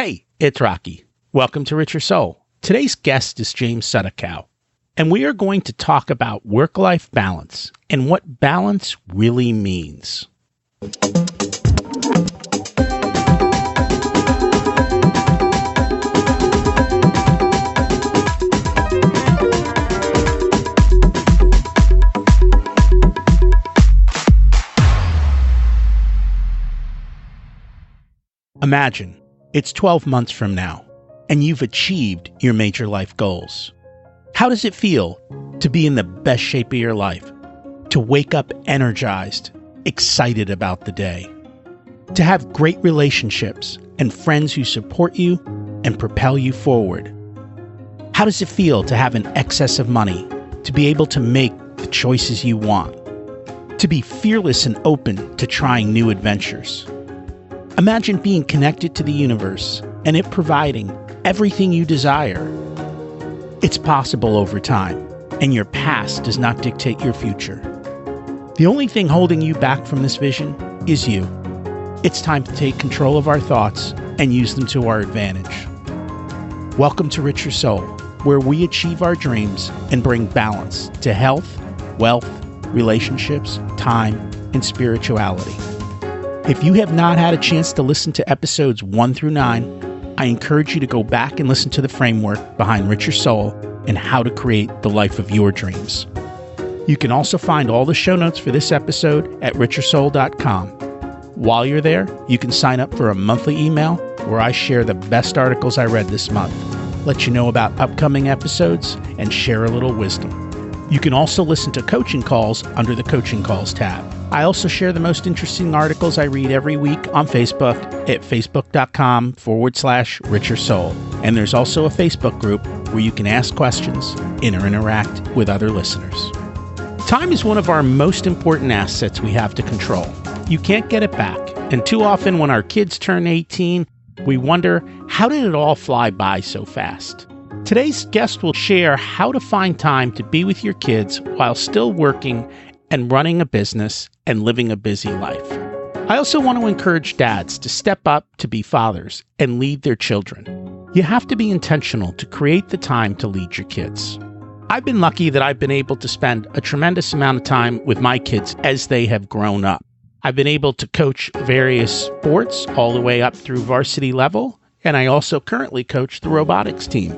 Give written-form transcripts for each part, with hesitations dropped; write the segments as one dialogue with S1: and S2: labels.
S1: Hey, it's Rocky. Welcome to Richer Soul. Today's guest is James Sudakow, and we are going to talk about work-life balance and what balance really means. Imagine it's 12 months from now, and you've achieved your major life goals. How does it feel to be in the best shape of your life? To wake up energized, excited about the day? To have great relationships and friends who support you and propel you forward? How does it feel to have an excess of money, to be able to make the choices you want? To be fearless and open to trying new adventures? Imagine being connected to the universe and it providing everything you desire. It's possible over time, and your past does not dictate your future. The only thing holding you back from this vision is you. It's time to take control of our thoughts and use them to our advantage. Welcome to Richer Soul, where we achieve our dreams and bring balance to health, wealth, relationships, time, and spirituality. If you have not had a chance to listen to episodes 1 through 9, I encourage you to go back and listen to the framework behind Richer Soul and how to create the life of your dreams. You can also find all the show notes for this episode at richersoul.com. While you're there, you can sign up for a monthly email where I share the best articles I read this month, let you know about upcoming episodes, and share a little wisdom. You can also listen to coaching calls under the Coaching Calls tab. I also share the most interesting articles I read every week on Facebook at facebook.com/Richer Soul. And there's also a Facebook group where you can ask questions and interact with other listeners. Time is one of our most important assets we have to control. You can't get it back. And too often when our kids turn 18, we wonder, how did it all fly by so fast? Today's guest will share how to find time to be with your kids while still working and running a business and living a busy life. I also want to encourage dads to step up to be fathers and lead their children. You have to be intentional to create the time to lead your kids. I've been lucky that I've been able to spend a tremendous amount of time with my kids as they have grown up. I've been able to coach various sports all the way up through varsity level, and I also currently coach the robotics team.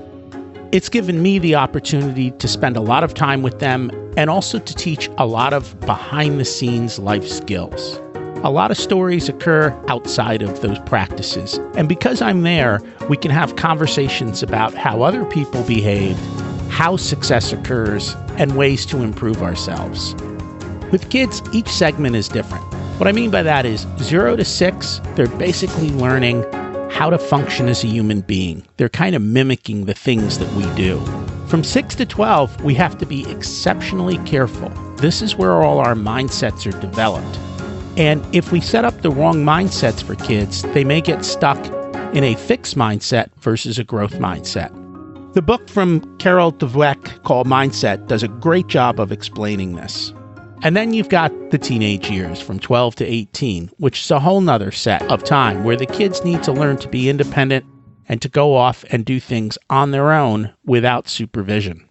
S1: It's given me the opportunity to spend a lot of time with them and also to teach a lot of behind-the-scenes life skills. A lot of stories occur outside of those practices, and because I'm there, we can have conversations about how other people behave, how success occurs, and ways to improve ourselves. With kids, each segment is different. What I mean by that is 0 to 6, they're basically learning how to function as a human being. They're kind of mimicking the things that we do. From 6 to 12, we have to be exceptionally careful. This is where all our mindsets are developed. And if we set up the wrong mindsets for kids, they may get stuck in a fixed mindset versus a growth mindset. The book from Carol Dweck called Mindset does a great job of explaining this. And then you've got the teenage years from 12 to 18, which is a whole nother set of time where the kids need to learn to be independent and to go off and do things on their own without supervision.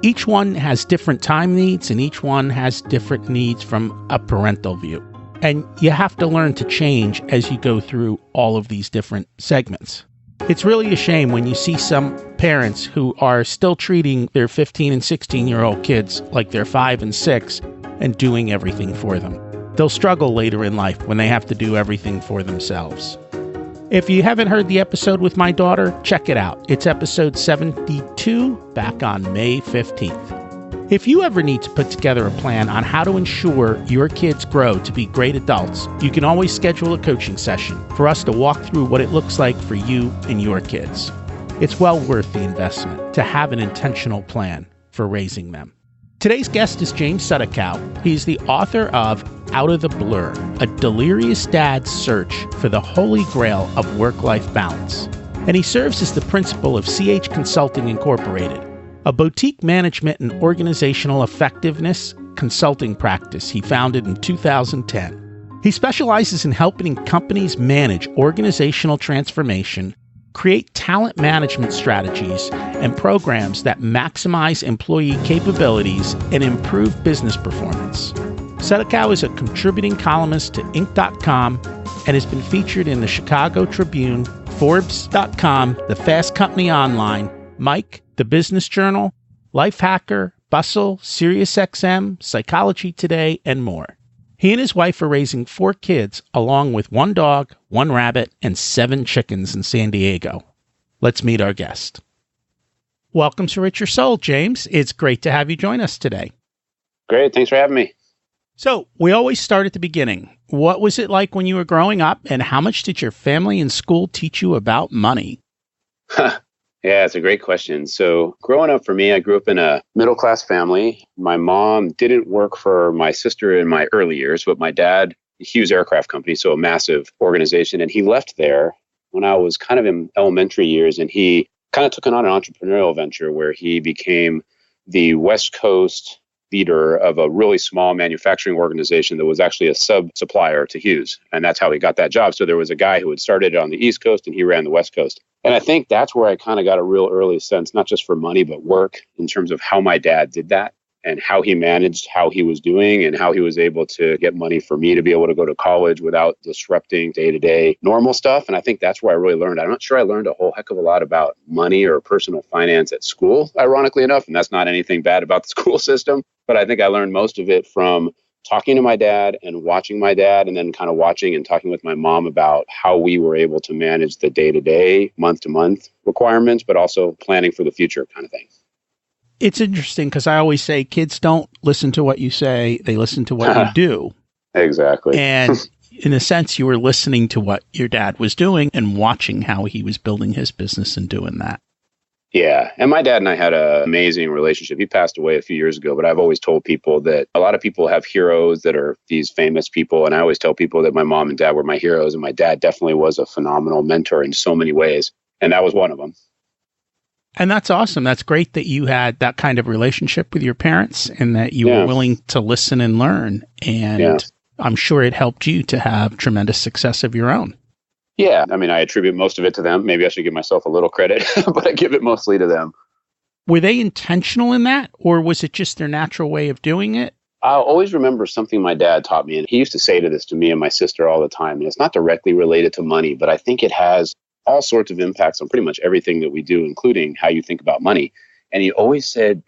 S1: Each one has different time needs and each one has different needs from a parental view. And you have to learn to change as you go through all of these different segments. It's really a shame when you see some parents who are still treating their 15 and 16-year-old kids like they're 5 and 6 and doing everything for them. They'll struggle later in life when they have to do everything for themselves. If you haven't heard the episode with my daughter, check it out. It's episode 72, back on May 15th. If you ever need to put together a plan on how to ensure your kids grow to be great adults, you can always schedule a coaching session for us to walk through what it looks like for you and your kids. It's well worth the investment to have an intentional plan for raising them. Today's guest is James Sudakow. He's the author of Out of the Blur, a delirious dad's search for the holy grail of work-life balance. And he serves as the principal of CH Consulting Incorporated, a boutique management and organizational effectiveness consulting practice he founded in 2010. He specializes in helping companies manage organizational transformation, create talent management strategies and programs that maximize employee capabilities and improve business performance. Sudakow is a contributing columnist to Inc.com and has been featured in the Chicago Tribune, Forbes.com, The Fast Company Online, Mike, The Business Journal, Lifehacker, Bustle, SiriusXM, Psychology Today, and more. He and his wife are raising 4 kids, along with 1 dog, 1 rabbit, and 7 chickens in San Diego. Let's meet our guest. Welcome to Richer Soul, James. It's great to have you join us today.
S2: Great. Thanks for having me.
S1: So we always start at the beginning. What was it like when you were growing up, and how much did your family and school teach you about money?
S2: Yeah, it's a great question. So growing up for me, I grew up in a middle-class family. My mom didn't work for my sister in my early years, but my dad, Hughes Aircraft Company, so a massive organization, and he left there when I was kind of in elementary years, and he kind of took on an entrepreneurial venture where he became the West Coast leader of a really small manufacturing organization that was actually a sub-supplier to Hughes. And that's how he got that job. So there was a guy who had started on the East Coast and he ran the West Coast. And I think that's where I kind of got a real early sense, not just for money, but work, in terms of how my dad did that and how he managed how he was doing and how he was able to get money for me to be able to go to college without disrupting day-to-day normal stuff. And I think that's where I really learned. I'm not sure I learned a whole heck of a lot about money or personal finance at school, ironically enough. And that's not anything bad about the school system. But I think I learned most of it from talking to my dad and watching my dad, and then kind of watching and talking with my mom about how we were able to manage the day-to-day, month-to-month requirements, but also planning for the future kind of thing.
S1: It's interesting because I always say kids don't listen to what you say, they listen to what you do.
S2: Exactly.
S1: And in a sense, you were listening to what your dad was doing and watching how he was building his business and doing that.
S2: Yeah. And my dad and I had an amazing relationship. He passed away a few years ago, but I've always told people that a lot of people have heroes that are these famous people. And I always tell people that my mom and dad were my heroes. And my dad definitely was a phenomenal mentor in so many ways. And that was one of them.
S1: And that's awesome. That's great that you had that kind of relationship with your parents and that you were willing to listen and learn. And I'm sure it helped you to have tremendous success of your own.
S2: Yeah. I mean, I attribute most of it to them. Maybe I should give myself a little credit, but I give it mostly to them.
S1: Were they intentional in that, or was it just their natural way of doing it?
S2: I'll always remember something my dad taught me, and he used to say this to me and my sister all the time, and it's not directly related to money, but I think it has all sorts of impacts on pretty much everything that we do, including how you think about money. And he always said,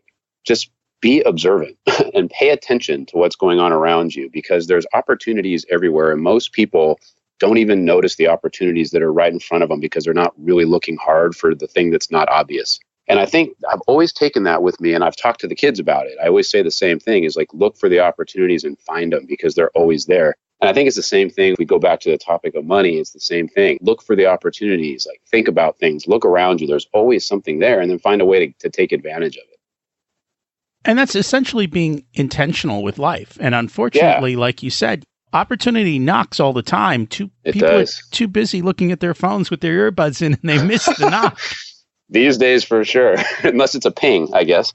S2: just be observant and pay attention to what's going on around you, because there's opportunities everywhere, and most people don't even notice the opportunities that are right in front of them because they're not really looking hard for the thing that's not obvious. And I think I've always taken that with me, and I've talked to the kids about it. I always say the same thing, is like, look for the opportunities and find them because they're always there. And I think it's the same thing. If we go back to the topic of money, it's the same thing. Look for the opportunities, like think about things, look around you. There's always something there, and then find a way to take advantage of it.
S1: And that's essentially being intentional with life. And unfortunately, like you said, opportunity knocks all the time. People are too busy looking at their phones with their earbuds in, and they miss the knock.
S2: These days, for sure. Unless it's a ping, I guess.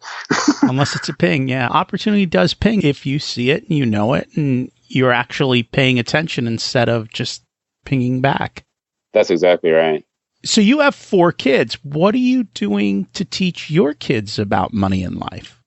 S1: Unless it's a ping, yeah. Opportunity does ping if you see it and you know it, and you're actually paying attention instead of just pinging back.
S2: That's exactly right.
S1: So you have 4 kids. What are you doing to teach your kids about money in life?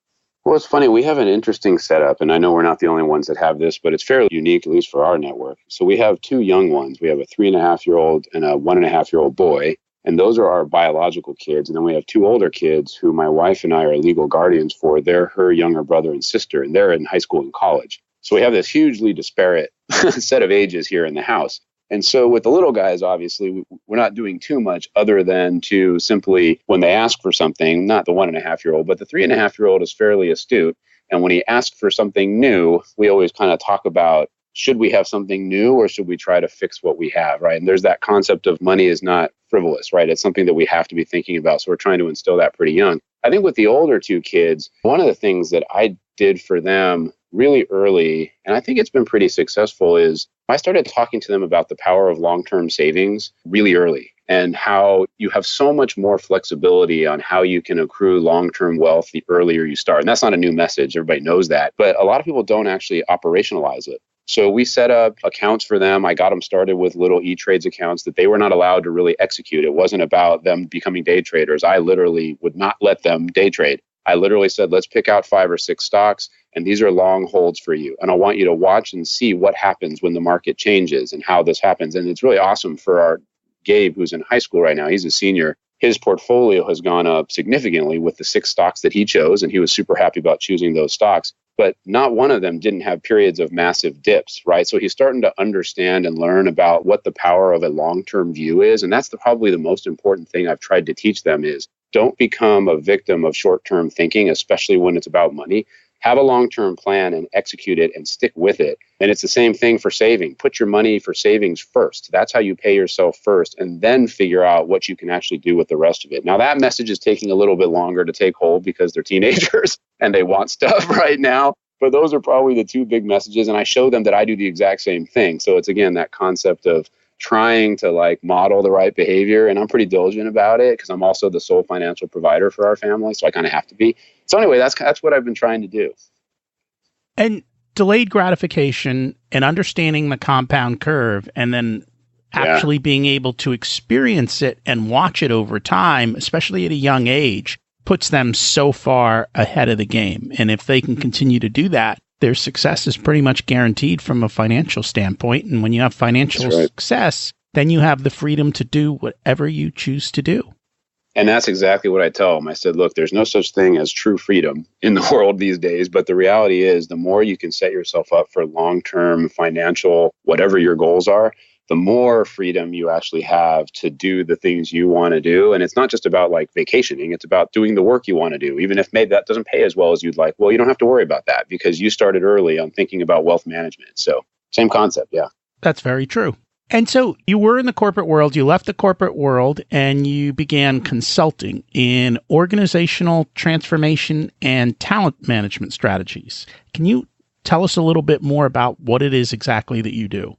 S2: Well, it's funny. We have an interesting setup, and I know we're not the only ones that have this, but it's fairly unique, at least for our network. So we have 2 young ones. We have a 3.5-year-old and a 1.5-year-old boy, and those are our biological kids. And then we have 2 older kids who my wife and I are legal guardians for. They're her younger brother and sister, and they're in high school and college. So we have this hugely disparate set of ages here in the house. And so with the little guys, obviously, we're not doing too much other than to simply, when they ask for something, not the 1.5-year-old, but the 3.5-year-old is fairly astute. And when he asks for something new, we always kind of talk about, should we have something new or should we try to fix what we have, right? And there's that concept of money is not frivolous, right? It's something that we have to be thinking about. So we're trying to instill that pretty young. I think with the older 2 kids, one of the things that I did for them really early, and I think it's been pretty successful, is I started talking to them about the power of long-term savings really early and how you have so much more flexibility on how you can accrue long-term wealth the earlier you start. And that's not a new message. Everybody knows that. But a lot of people don't actually operationalize it. So we set up accounts for them. I got them started with little E-Trades accounts that they were not allowed to really execute. It wasn't about them becoming day traders. I literally would not let them day trade. I literally said, let's pick out 5 or 6 stocks, and these are long holds for you. And I want you to watch and see what happens when the market changes and how this happens. And it's really awesome for our Gabe, who's in high school right now. He's a senior. His portfolio has gone up significantly with the 6 stocks that he chose, and he was super happy about choosing those stocks. But not one of them didn't have periods of massive dips, right? So he's starting to understand and learn about what the power of a long-term view is. And that's probably the most important thing I've tried to teach them is don't become a victim of short-term thinking, especially when it's about money. Have a long-term plan and execute it and stick with it. And it's the same thing for saving. Put your money for savings first. That's how you pay yourself first, and then figure out what you can actually do with the rest of it. Now, that message is taking a little bit longer to take hold because they're teenagers and they want stuff right now. But those are probably the 2 big messages. And I show them that I do the exact same thing. So it's, again, that concept of trying to model the right behavior. And I'm pretty diligent about it because I'm also the sole financial provider for our family. So I kind of have to be. So anyway, that's what I've been trying to do.
S1: And delayed gratification and understanding the compound curve and then actually being able to experience it and watch it over time, especially at a young age, puts them so far ahead of the game. And if they can continue to do that, their success is pretty much guaranteed from a financial standpoint. And when you have financial success, then you have the freedom to do whatever you choose to do.
S2: And that's exactly what I tell them. I said, look, there's no such thing as true freedom in the world these days. But the reality is the more you can set yourself up for long-term financial, whatever your goals are, the more freedom you actually have to do the things you want to do. And it's not just about vacationing. It's about doing the work you want to do. Even if maybe that doesn't pay as well as you'd like, well, you don't have to worry about that because you started early on thinking about wealth management. So same concept. Yeah.
S1: That's very true. And so you were in the corporate world, you left the corporate world, and you began consulting in organizational transformation and talent management strategies. Can you tell us a little bit more about what it is exactly that you do?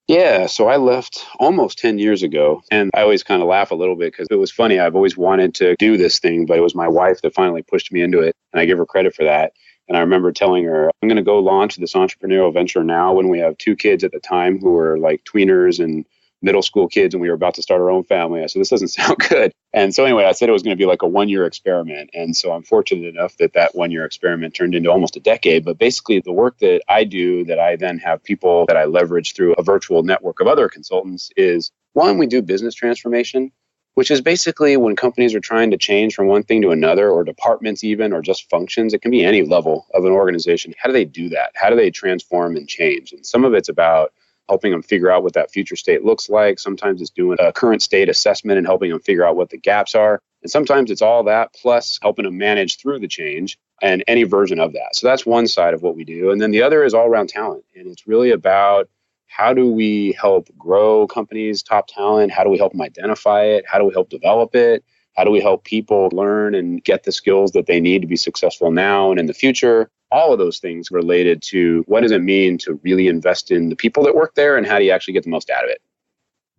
S2: Yeah, so I left almost 10 years ago, and I always kind of laugh a little bit because it was funny. I've always wanted to do this thing, but it was my wife that finally pushed me into it, and I give her credit for that. And I remember telling her, I'm going to go launch this entrepreneurial venture now when we have 2 kids at the time who were tweeners and middle school kids, and we were about to start our own family. I said, this doesn't sound good. And so anyway, I said it was going to be a 1-year experiment. And so I'm fortunate enough that 1-year experiment turned into almost a decade. But basically the work that I do, that I then have people that I leverage through a virtual network of other consultants is, one, we do business transformation, which is basically when companies are trying to change from one thing to another, or departments even, or just functions. It can be any level of an organization. How do they do that? How do they transform and change? And some of it's about helping them figure out what that future state looks like. Sometimes it's doing a current state assessment and helping them figure out what the gaps are. And sometimes it's all that plus helping them manage through the change and any version of that. So that's one side of what we do. And then the other is all around talent. And it's really about how do we help grow companies' top talent? How do we help them identify it? How do we help develop it? How do we help people learn and get the skills that they need to be successful now and in the future? All of those things related to what does it mean to really invest in the people that work there and how do you actually get the most out of it?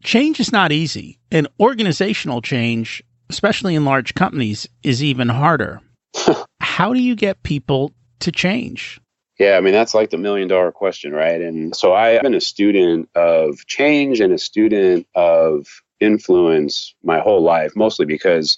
S1: Change is not easy. And organizational change, especially in large companies, is even harder. How do you get people to change?
S2: Yeah, I mean, that's the $1 million question, right? And so I've been a student of change and a student of influence my whole life, mostly because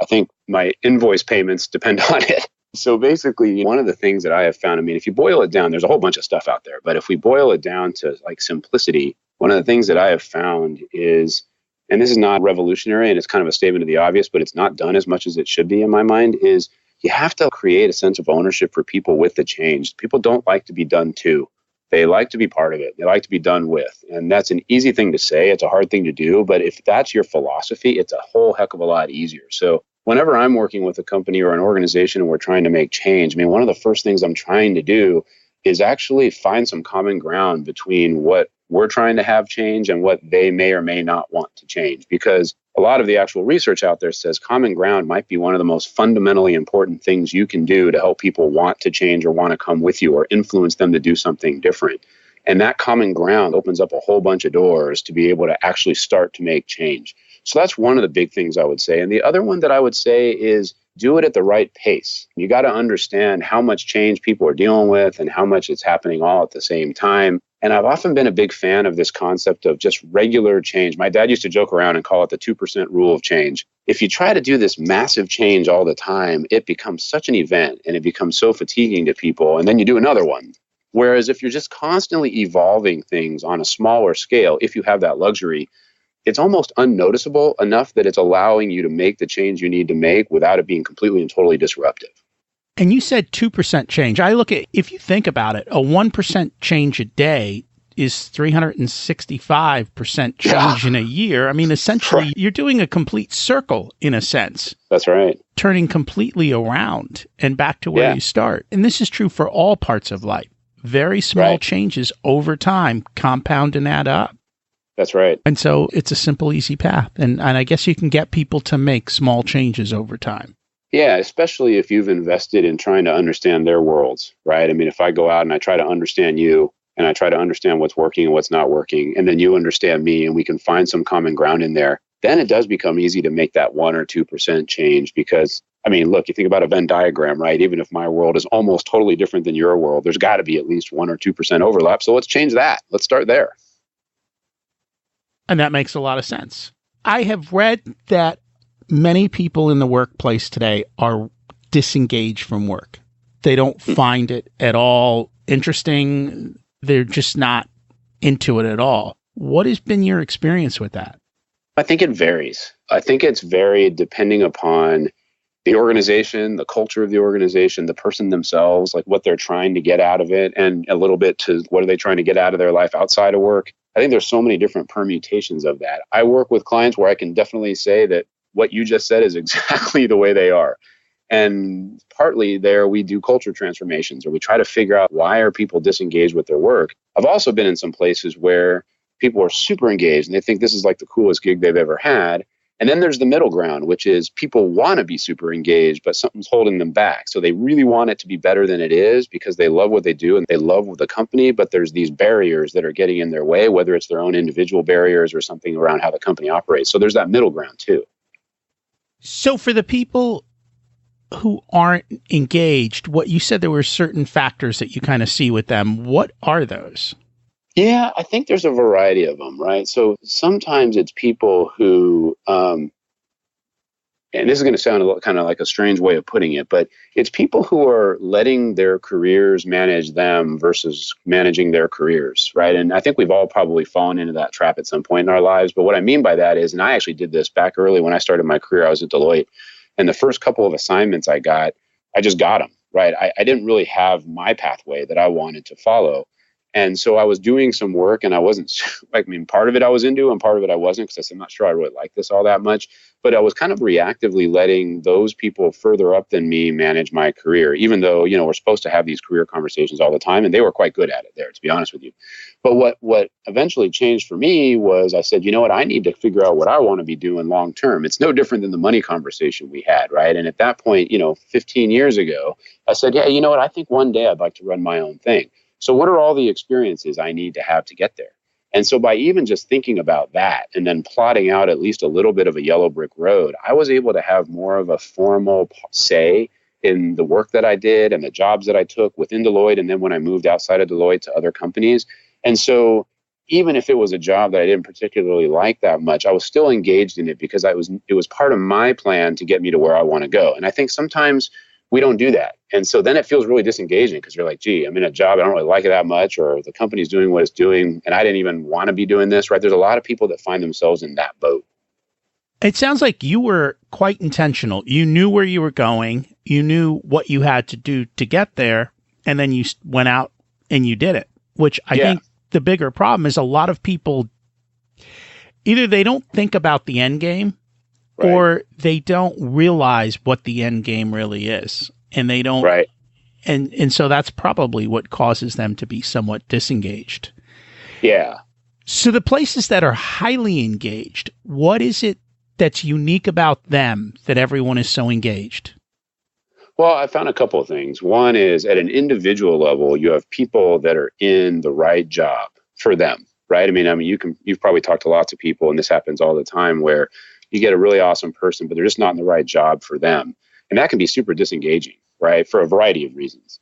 S2: I think my invoice payments depend on it. So basically, one of the things that I have found, I mean, if you boil it down, there's a whole bunch of stuff out there. But if we boil it down to simplicity, one of the things that I have found is, and this is not revolutionary and it's kind of a statement of the obvious, but it's not done as much as it should be in my mind, is you have to create a sense of ownership for people with the change. People don't like to be done to. They like to be part of it. They like to be done with. And that's an easy thing to say. It's a hard thing to do. But if that's your philosophy, it's a whole heck of a lot easier. So whenever I'm working with a company or an organization and we're trying to make change, I mean, one of the first things I'm trying to do is actually find some common ground between what we're trying to have change and what they may or may not want to change. Because a lot of the actual research out there says common ground might be one of the most fundamentally important things you can do to help people want to change or want to come with you or influence them to do something different. And that common ground opens up a whole bunch of doors to be able to actually start to make change. So that's one of the big things I would say. And the other one that I would say is do it at the right pace. You got to understand how much change people are dealing with and how much it's happening all at the same time. And I've often been a big fan of this concept of just regular change. My dad used to joke around and call it the 2% rule of change. If you try to do this massive change all the time, it becomes such an event and it becomes so fatiguing to people. And then you do another one. Whereas if you're just constantly evolving things on a smaller scale, if you have that luxury, it's almost unnoticeable enough that it's allowing you to make the change you need to make without it being completely and totally disruptive.
S1: And you said 2% change. I look at, if you think about it, a 1% change a day is 365% change in a year. I mean, essentially, you're doing a complete circle in a sense.
S2: That's right.
S1: Turning completely around and back to where you start. And this is true for all parts of life. Very small changes over time compound and add up.
S2: That's right.
S1: And so it's a simple, easy path. And I guess you can get people to make small changes over time.
S2: Yeah, especially if you've invested in trying to understand their worlds, right? I mean, if I go out and I try to understand you and I try to understand what's working and what's not working, and then you understand me and we can find some common ground in there, then it does become easy to make that 1 or 2% change. Because, I mean, look, you think about a Venn diagram, right? Even if my world is almost totally different than your world, there's got to be at least 1 or 2% overlap. So let's change that. Let's start there.
S1: And that makes a lot of sense. I have read that many people in the workplace today are disengaged from work. They don't find it at all interesting. They're just not into it at all. What has been your experience with that?
S2: I think it varies. I think it's varied depending upon the organization, the culture of the organization, the person themselves, like what they're trying to get out of it, and a little bit to what are they trying to get out of their life outside of work. I think there's so many different permutations of that. I work with clients where I can definitely say that what you just said is exactly the way they are. And partly there we do culture transformations, or we try to figure out why are people disengaged with their work. I've also been in some places where people are super engaged and they think this is like the coolest gig they've ever had. And then there's the middle ground, which is people want to be super engaged, but something's holding them back. So they really want it to be better than it is because they love what they do and they love the company, but there's these barriers that are getting in their way, whether it's their own individual barriers or something around how the company operates. So there's that middle ground too.
S1: So for the people who aren't engaged, what you said there were certain factors that you kind of see with them. What are those?
S2: Yeah, I think there's a variety of them, right? So sometimes it's people who, and this is going to sound kind of like a strange way of putting it, but it's people who are letting their careers manage them versus managing their careers, right? And I think we've all probably fallen into that trap at some point in our lives. But what I mean by that is, and I actually did this back early when I started my career, I was at Deloitte, and the first couple of assignments I just got them, right? I didn't really have my pathway that I wanted to follow. And so I was doing some work and I wasn't, part of it I was into and part of it I wasn't, because I said, I'm not sure I really like this all that much. But I was kind of reactively letting those people further up than me manage my career, even though, we're supposed to have these career conversations all the time. And they were quite good at it there, to be honest with you. But what eventually changed for me was I said, you know what, I need to figure out what I want to be doing long term. It's no different than the money conversation we had, right? And at that point, 15 years ago, I said, yeah, you know what, I think one day I'd like to run my own thing. So what are all the experiences I need to have to get there? And so by even just thinking about that and then plotting out at least a little bit of a yellow brick road, I was able to have more of a formal say in the work that I did and the jobs that I took within Deloitte. And then when I moved outside of Deloitte to other companies. And so even if it was a job that I didn't particularly like that much, I was still engaged in it because it was part of my plan to get me to where I want to go. And I think sometimes we don't do that. And so then it feels really disengaging because you're like, gee, I'm in a job, I don't really like it that much, or the company's doing what it's doing, and I didn't even want to be doing this, right? There's a lot of people that find themselves in that boat.
S1: It sounds like you were quite intentional. You knew where you were going. You knew what you had to do to get there. And then you went out and you did it, which I think the bigger problem is a lot of people, either they don't think about the end game, right, or they don't realize what the end game really is. And they don't.
S2: Right.
S1: And so that's probably what causes them to be somewhat disengaged.
S2: Yeah.
S1: So the places that are highly engaged, what is it that's unique about them that everyone is so engaged?
S2: Well, I found a couple of things. One is at an individual level, you have people that are in the right job for them, right? I mean, you've probably talked to lots of people, and this happens all the time, where you get a really awesome person, but they're just not in the right job for them. And that can be super disengaging, right? For a variety of reasons.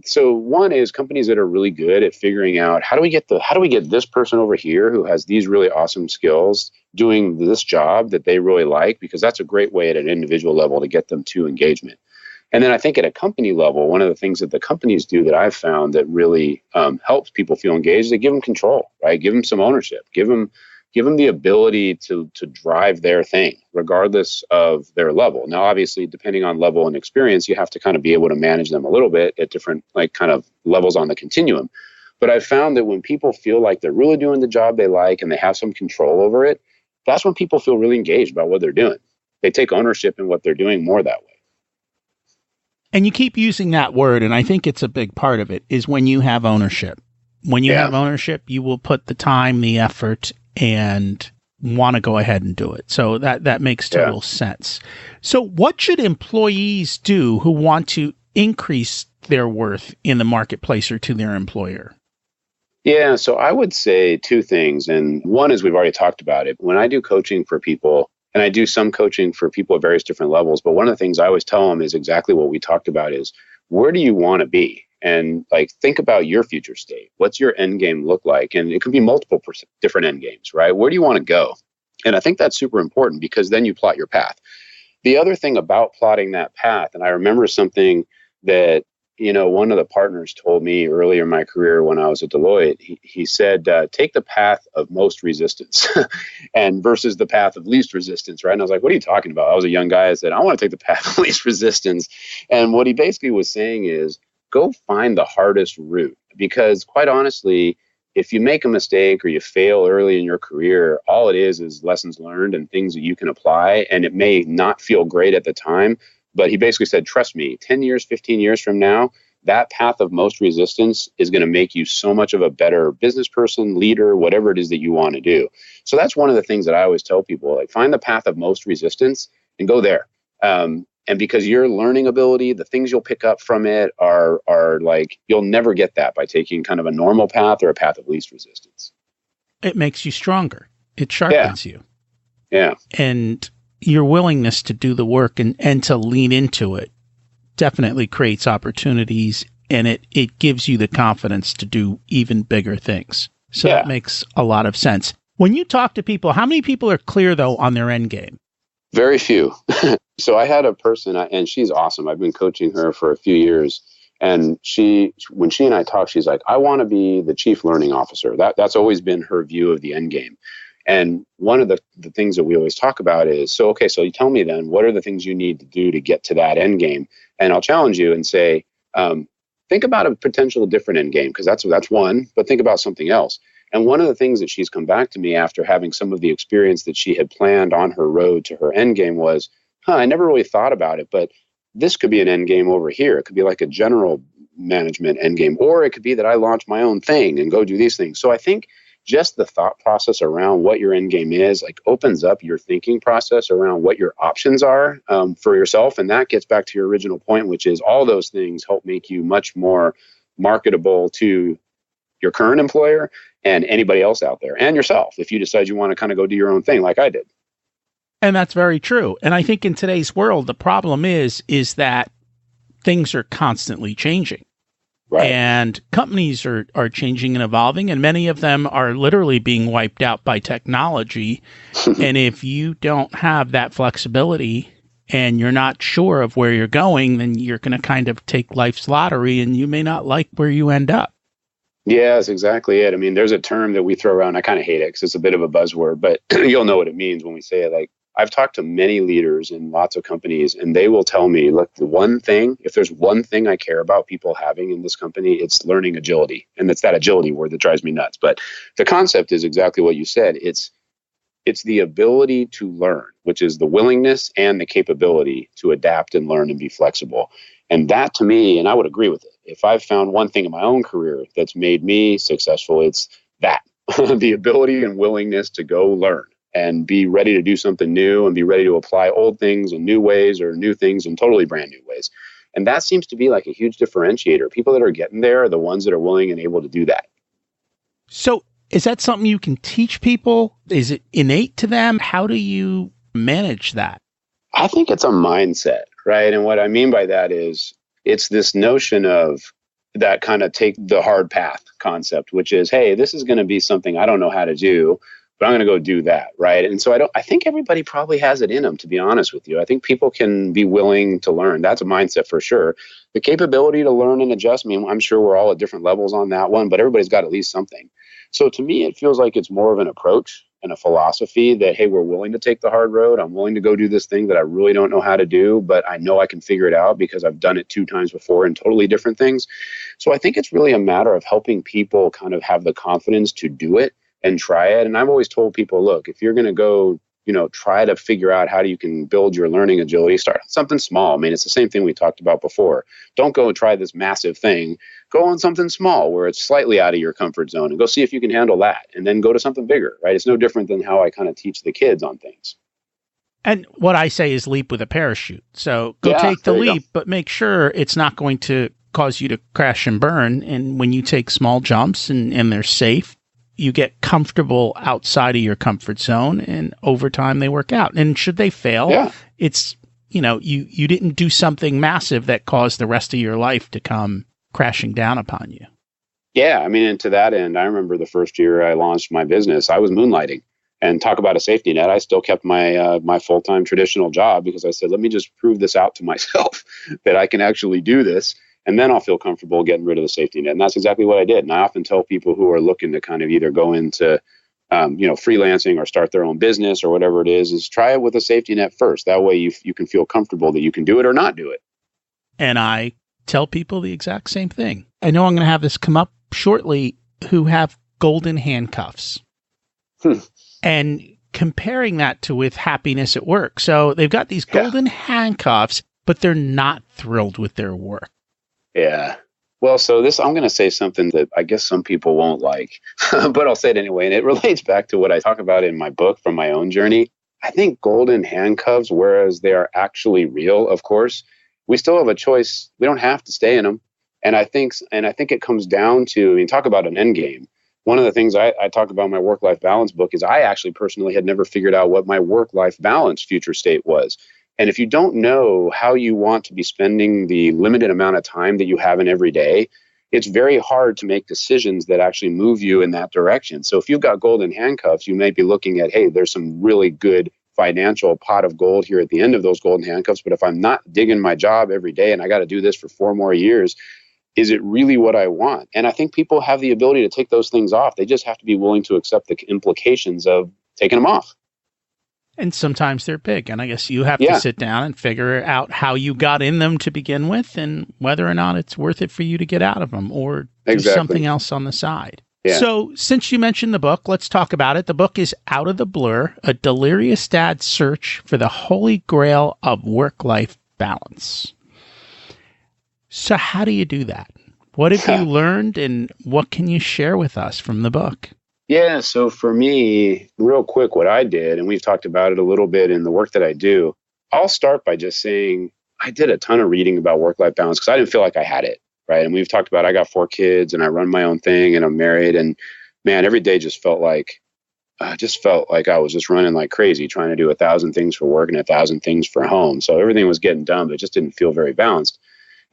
S2: So one is companies that are really good at figuring out how do we get this person over here who has these really awesome skills doing this job that they really like, because that's a great way at an individual level to get them to engagement. And then I think at a company level, one of the things that the companies do that I've found that really helps people feel engaged, they give them control, right? Give them some ownership, give them the ability to drive their thing, regardless of their level. Now, obviously, depending on level and experience, you have to kind of be able to manage them a little bit at different kind of levels on the continuum. But I've found that when people feel like they're really doing the job they like and they have some control over it, that's when people feel really engaged about what they're doing. They take ownership in what they're doing more that way.
S1: And you keep using that word, and I think it's a big part of it, is when you have ownership. When you have ownership, you will put the time, the effort, and want to go ahead and do it. So that makes total sense. So what should employees do who want to increase their worth in the marketplace or to their employer?
S2: Yeah, so I would say two things. And one is, we've already talked about it. When I do coaching for people, and I do some coaching for people at various different levels, but one of the things I always tell them is exactly what we talked about is, where do you want to be? And think about your future state. What's your end game look like? And it could be multiple different end games, right? Where do you want to go? And I think that's super important, because then you plot your path. The other thing about plotting that path, and I remember something that, one of the partners told me earlier in my career when I was at Deloitte, he said, take the path of most resistance and versus the path of least resistance, right? And I was like, what are you talking about? I was a young guy. I said, I want to take the path of least resistance. And what he basically was saying is, go find the hardest route, because quite honestly, if you make a mistake or you fail early in your career, all it is lessons learned and things that you can apply. And it may not feel great at the time, but he basically said, trust me, 10 years, 15 years from now, that path of most resistance is going to make you so much of a better business person, leader, whatever it is that you want to do. So that's one of the things that I always tell people, find the path of most resistance and go there. And because your learning ability, the things you'll pick up from it are you'll never get that by taking kind of a normal path or a path of least resistance.
S1: It makes you stronger. It sharpens you.
S2: Yeah.
S1: And your willingness to do the work and to lean into it definitely creates opportunities, and it gives you the confidence to do even bigger things. So that makes a lot of sense. When you talk to people, how many people are clear, though, on their end game?
S2: Very few. So I had a person, and she's awesome. I've been coaching her for a few years. And when she and I talk, she's like, I want to be the chief learning officer. That's always been her view of the end game. And one of the things that we always talk about is, so you tell me then, what are the things you need to do to get to that end game? And I'll challenge you and say, think about a potential different end game, because that's one, but think about something else. And one of the things that she's come back to me after having some of the experience that she had planned on her road to her end game was, I never really thought about it, but this could be an end game over here. It could be like a general management end game, or it could be that I launch my own thing and go do these things. So I think just the thought process around what your end game is opens up your thinking process around what your options are for yourself. And that gets back to your original point, which is all those things help make you much more marketable to your current employer and anybody else out there, and yourself, if you decide you want to kind of go do your own thing like I did.
S1: And that's very true. And I think in today's world, the problem is that things are constantly changing.
S2: Right.
S1: And companies are changing and evolving, and many of them are literally being wiped out by technology. And if you don't have that flexibility and you're not sure of where you're going, then you're going to kind of take life's lottery, and you may not like where you end up.
S2: Yeah, that's exactly it. I mean, there's a term that we throw around. I kind of hate it because it's a bit of a buzzword, but you'll know what it means when we say it. I've talked to many leaders in lots of companies, and they will tell me, look, if there's one thing I care about people having in this company, it's learning agility. And it's that agility word that drives me nuts. But the concept is exactly what you said. It's the ability to learn, which is the willingness and the capability to adapt and learn and be flexible. And that, to me, and I would agree with it, if I've found one thing in my own career that's made me successful, it's that, the ability and willingness to go learn and be ready to do something new and be ready to apply old things in new ways or new things in totally brand new ways. And that seems to be like a huge differentiator. People that are getting there are the ones that are willing and able to do that.
S1: So is that something you can teach people? Is it innate to them? How do you manage that?
S2: I think it's a mindset, right? And what I mean by that is it's this notion of that kind of take the hard path concept, which is, hey, this is going to be something I don't know how to do, but I'm going to go do that, right? And so I think everybody probably has it in them, to be honest with you. I think people can be willing to learn. That's a mindset for sure. The capability to learn and adjust, I mean, I'm sure we're all at different levels on that one, but everybody's got at least something. So to me, it feels like it's more of an approach and a philosophy that, hey, we're willing to take the hard road. I'm willing to go do this thing that I really don't know how to do, but I know I can figure it out because I've done it 2 times before in totally different things. So I think it's really a matter of helping people kind of have the confidence to do it and try it. And I've always told people, look, if you're going to go, try to figure out how you can build your learning agility, start something small. I mean, it's the same thing we talked about before. Don't go and try this massive thing. Go on something small where it's slightly out of your comfort zone and go see if you can handle that, and then go to something bigger, right? It's no different than how I kind of teach the kids on things.
S1: And what I say is leap with a parachute. So go take the leap, but make sure it's not going to cause you to crash and burn. And when you take small jumps and they're safe, you get comfortable outside of your comfort zone, and over time they work out. And should they fail, it's, you didn't do something massive that caused the rest of your life to come crashing down upon you.
S2: Yeah. I mean, and to that end, I remember the first year I launched my business, I was moonlighting. And talk about a safety net. I still kept my my full-time traditional job because I said, let me just prove this out to myself that I can actually do this. And then I'll feel comfortable getting rid of the safety net. And that's exactly what I did. And I often tell people who are looking to kind of either go into, freelancing or start their own business or whatever it is try it with a safety net first. That way you can feel comfortable that you can do it or not do it.
S1: And I tell people the exact same thing. I know I'm going to have this come up shortly, who have golden handcuffs. And comparing that to with happiness at work. So they've got these golden handcuffs, but they're not thrilled with their work.
S2: Yeah. Well, so I'm going to say something that I guess some people won't like, but I'll say it anyway. And it relates back to what I talk about in my book from my own journey. I think golden handcuffs, whereas they are actually real, of course, we still have a choice. We don't have to stay in them. And I think it comes down to, talk about an endgame. One of the things I talk about in my work-life balance book is I actually personally had never figured out what my work-life balance future state was. And if you don't know how you want to be spending the limited amount of time that you have in every day, it's very hard to make decisions that actually move you in that direction. So if you've got golden handcuffs, you may be looking at, hey, there's some really good financial pot of gold here at the end of those golden handcuffs. But if I'm not digging my job every day and I got to do this for 4 more years, is it really what I want? And I think people have the ability to take those things off. They just have to be willing to accept the implications of taking them off.
S1: And sometimes they're big. And I guess you have to sit down and figure out how you got in them to begin with and whether or not it's worth it for you to get out of them or do something else on the side. Yeah. So since you mentioned the book, let's talk about it. The book is Out of the Blur, a delirious dad's search for the holy grail of work-life balance. So how do you do that? What have you learned and what can you share with us from the book?
S2: Yeah, so for me, real quick, what I did, and we've talked about it a little bit in the work that I do, I'll start by just saying I did a ton of reading about work-life balance because I didn't feel like I had it, right? And we've talked about I got 4 kids and I run my own thing and I'm married. And man, every day just felt like I was just running like crazy, trying to do 1,000 things for work and 1,000 things for home. So everything was getting done, but it just didn't feel very balanced.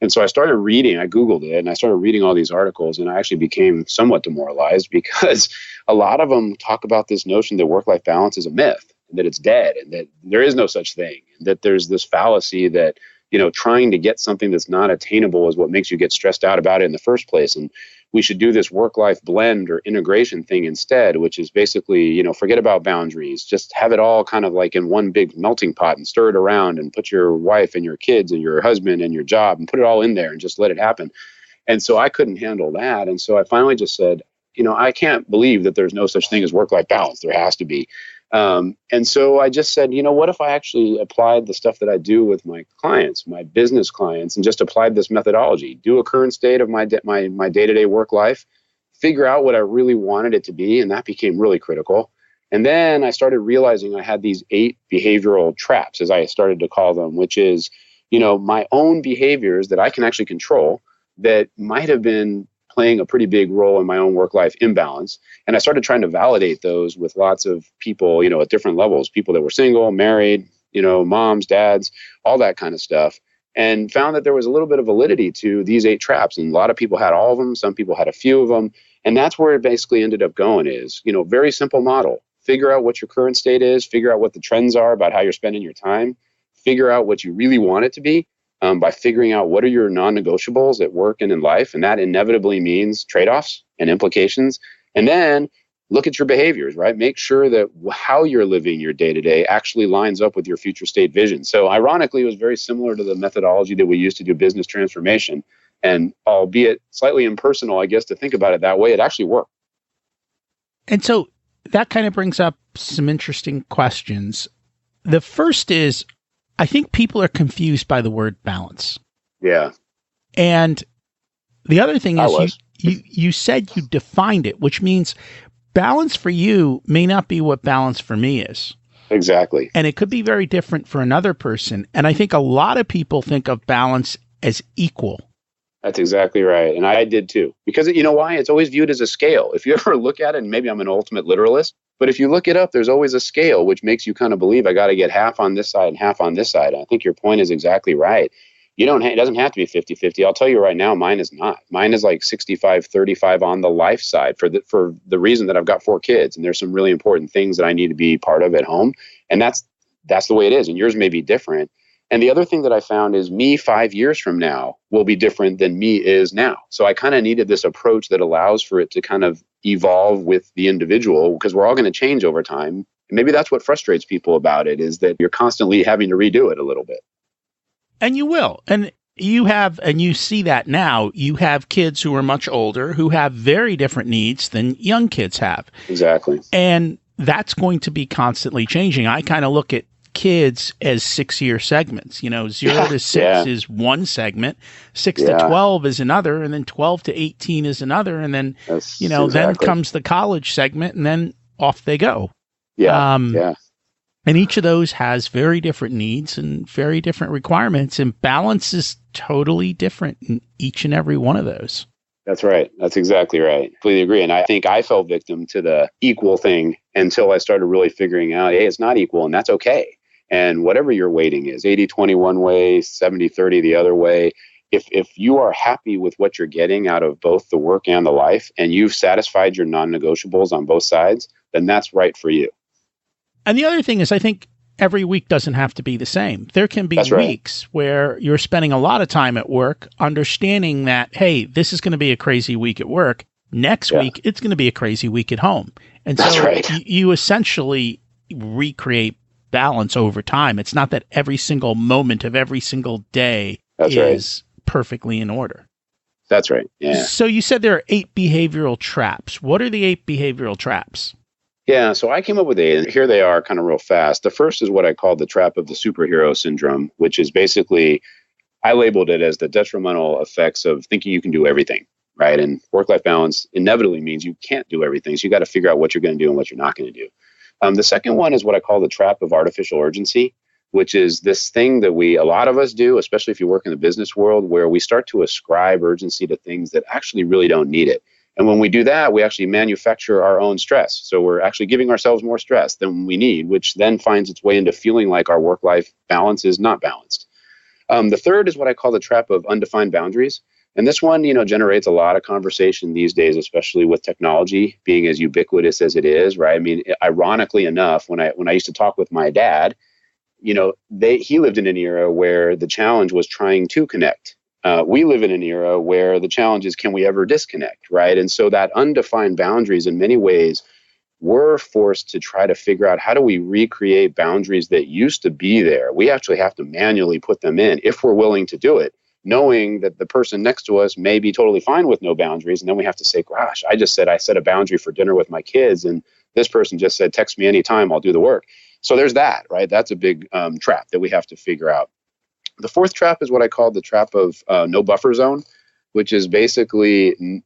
S2: And so I started reading, I Googled it, and I started reading all these articles, and I actually became somewhat demoralized because a lot of them talk about this notion that work-life balance is a myth, and that it's dead, and that there is no such thing, and that there's this fallacy that, trying to get something that's not attainable is what makes you get stressed out about it in the first place. And we should do this work-life blend or integration thing instead, which is basically, forget about boundaries. Just have it all kind of like in one big melting pot and stir it around and put your wife and your kids and your husband and your job and put it all in there and just let it happen. And so I couldn't handle that. And so I finally just said, I can't believe that there's no such thing as work-life balance. There has to be. And so I just said, what if I actually applied the stuff that I do with my clients, my business clients, and just applied this methodology, do a current state of my day-to-day work life, figure out what I really wanted it to be. And that became really critical. And then I started realizing I had these 8 behavioral traps, as I started to call them, which is, my own behaviors that I can actually control that might have been playing a pretty big role in my own work-life imbalance. And I started trying to validate those with lots of people, at different levels, people that were single, married, moms, dads, all that kind of stuff, and found that there was a little bit of validity to these 8 traps. And a lot of people had all of them. Some people had a few of them. And that's where it basically ended up going is, very simple model. Figure out what your current state is, figure out what the trends are about how you're spending your time, figure out what you really want it to be by figuring out what are your non-negotiables at work and in life. And that inevitably means trade-offs and implications. And then look at your behaviors, right? Make sure that how you're living your day-to-day actually lines up with your future state vision. So ironically, it was very similar to the methodology that we use to do business transformation. And albeit slightly impersonal, I guess, to think about it that way, it actually worked.
S1: And so that kind of brings up some interesting questions. The first is, I think people are confused by the word balance.
S2: Yeah.
S1: And the other thing is you said you defined it, which means balance for you may not be what balance for me is.
S2: Exactly.
S1: And it could be very different for another person. And I think a lot of people think of balance as equal.
S2: That's exactly right. And I did too. Because you know why? It's always viewed as a scale. If you ever look at it, and maybe I'm an ultimate literalist, but if you look it up, there's always a scale, which makes you kind of believe I got to get half on this side and half on this side. And I think your point is exactly right. It doesn't have to be 50-50. I'll tell you right now, mine is not. Mine is like 65-35 on the life side for the reason that I've got 4 kids. And there's some really important things that I need to be part of at home. And that's the way it is. And yours may be different. And the other thing that I found is me 5 years from now will be different than me is now. So I kind of needed this approach that allows for it to kind of evolve with the individual, because we're all going to change over time. And maybe that's what frustrates people about it, is that you're constantly having to redo it a little bit.
S1: And you will. And you see that now, you have kids who are much older who have very different needs than young kids have.
S2: Exactly.
S1: And that's going to be constantly changing. I kind of look at kids as 6-year segments. 0 to 6 is one segment, 6 to 12 is another, and then 12 to 18 is another, and then then comes the college segment, and then off they go. And each of those has very different needs and very different requirements, and balance is totally different in each and every one of those.
S2: That's right. That's exactly right. Completely agree. And I think I fell victim to the equal thing until I started really figuring out, hey, it's not equal, and that's okay. And whatever your weighting is, 80-20 one way, 70-30 the other way, if you are happy with what you're getting out of both the work and the life, and you've satisfied your non-negotiables on both sides, then that's right for you.
S1: And the other thing is, I think every week doesn't have to be the same. There can be weeks where you're spending a lot of time at work, understanding that, hey, this is going to be a crazy week at work. Next week, it's going to be a crazy week at home. And so you essentially recreate balance over time. It's not that every single moment of every single day is perfectly in order.
S2: That's right. Yeah.
S1: So you said there are 8 behavioral traps. What are the 8 behavioral traps?
S2: Yeah, so I came up with 8, and here they are kind of real fast. The first is what I call the trap of the superhero syndrome, which is basically, I labeled it as the detrimental effects of thinking you can do everything, right? And work-life balance inevitably means you can't do everything. So you got to figure out what you're going to do and what you're not going to do. The second one is what I call the trap of artificial urgency, which is this thing that a lot of us do, especially if you work in the business world, where we start to ascribe urgency to things that actually really don't need it. And when we do that, we actually manufacture our own stress. So we're actually giving ourselves more stress than we need, which then finds its way into feeling like our work-life balance is not balanced. The third is what I call the trap of undefined boundaries. And this one, generates a lot of conversation these days, especially with technology being as ubiquitous as it is, right? I mean, ironically enough, when I used to talk with my dad, he lived in an era where the challenge was trying to connect. We live in an era where the challenge is, can we ever disconnect, right? And so that undefined boundaries, in many ways, we're forced to try to figure out, how do we recreate boundaries that used to be there? We actually have to manually put them in if we're willing to do it, knowing that the person next to us may be totally fine with no boundaries. And then we have to say, gosh, I set a boundary for dinner with my kids, and this person just said, text me anytime, I'll do the work. So there's that, right? That's a big trap that we have to figure out. The fourth trap is what I call the trap of no buffer zone, which is basically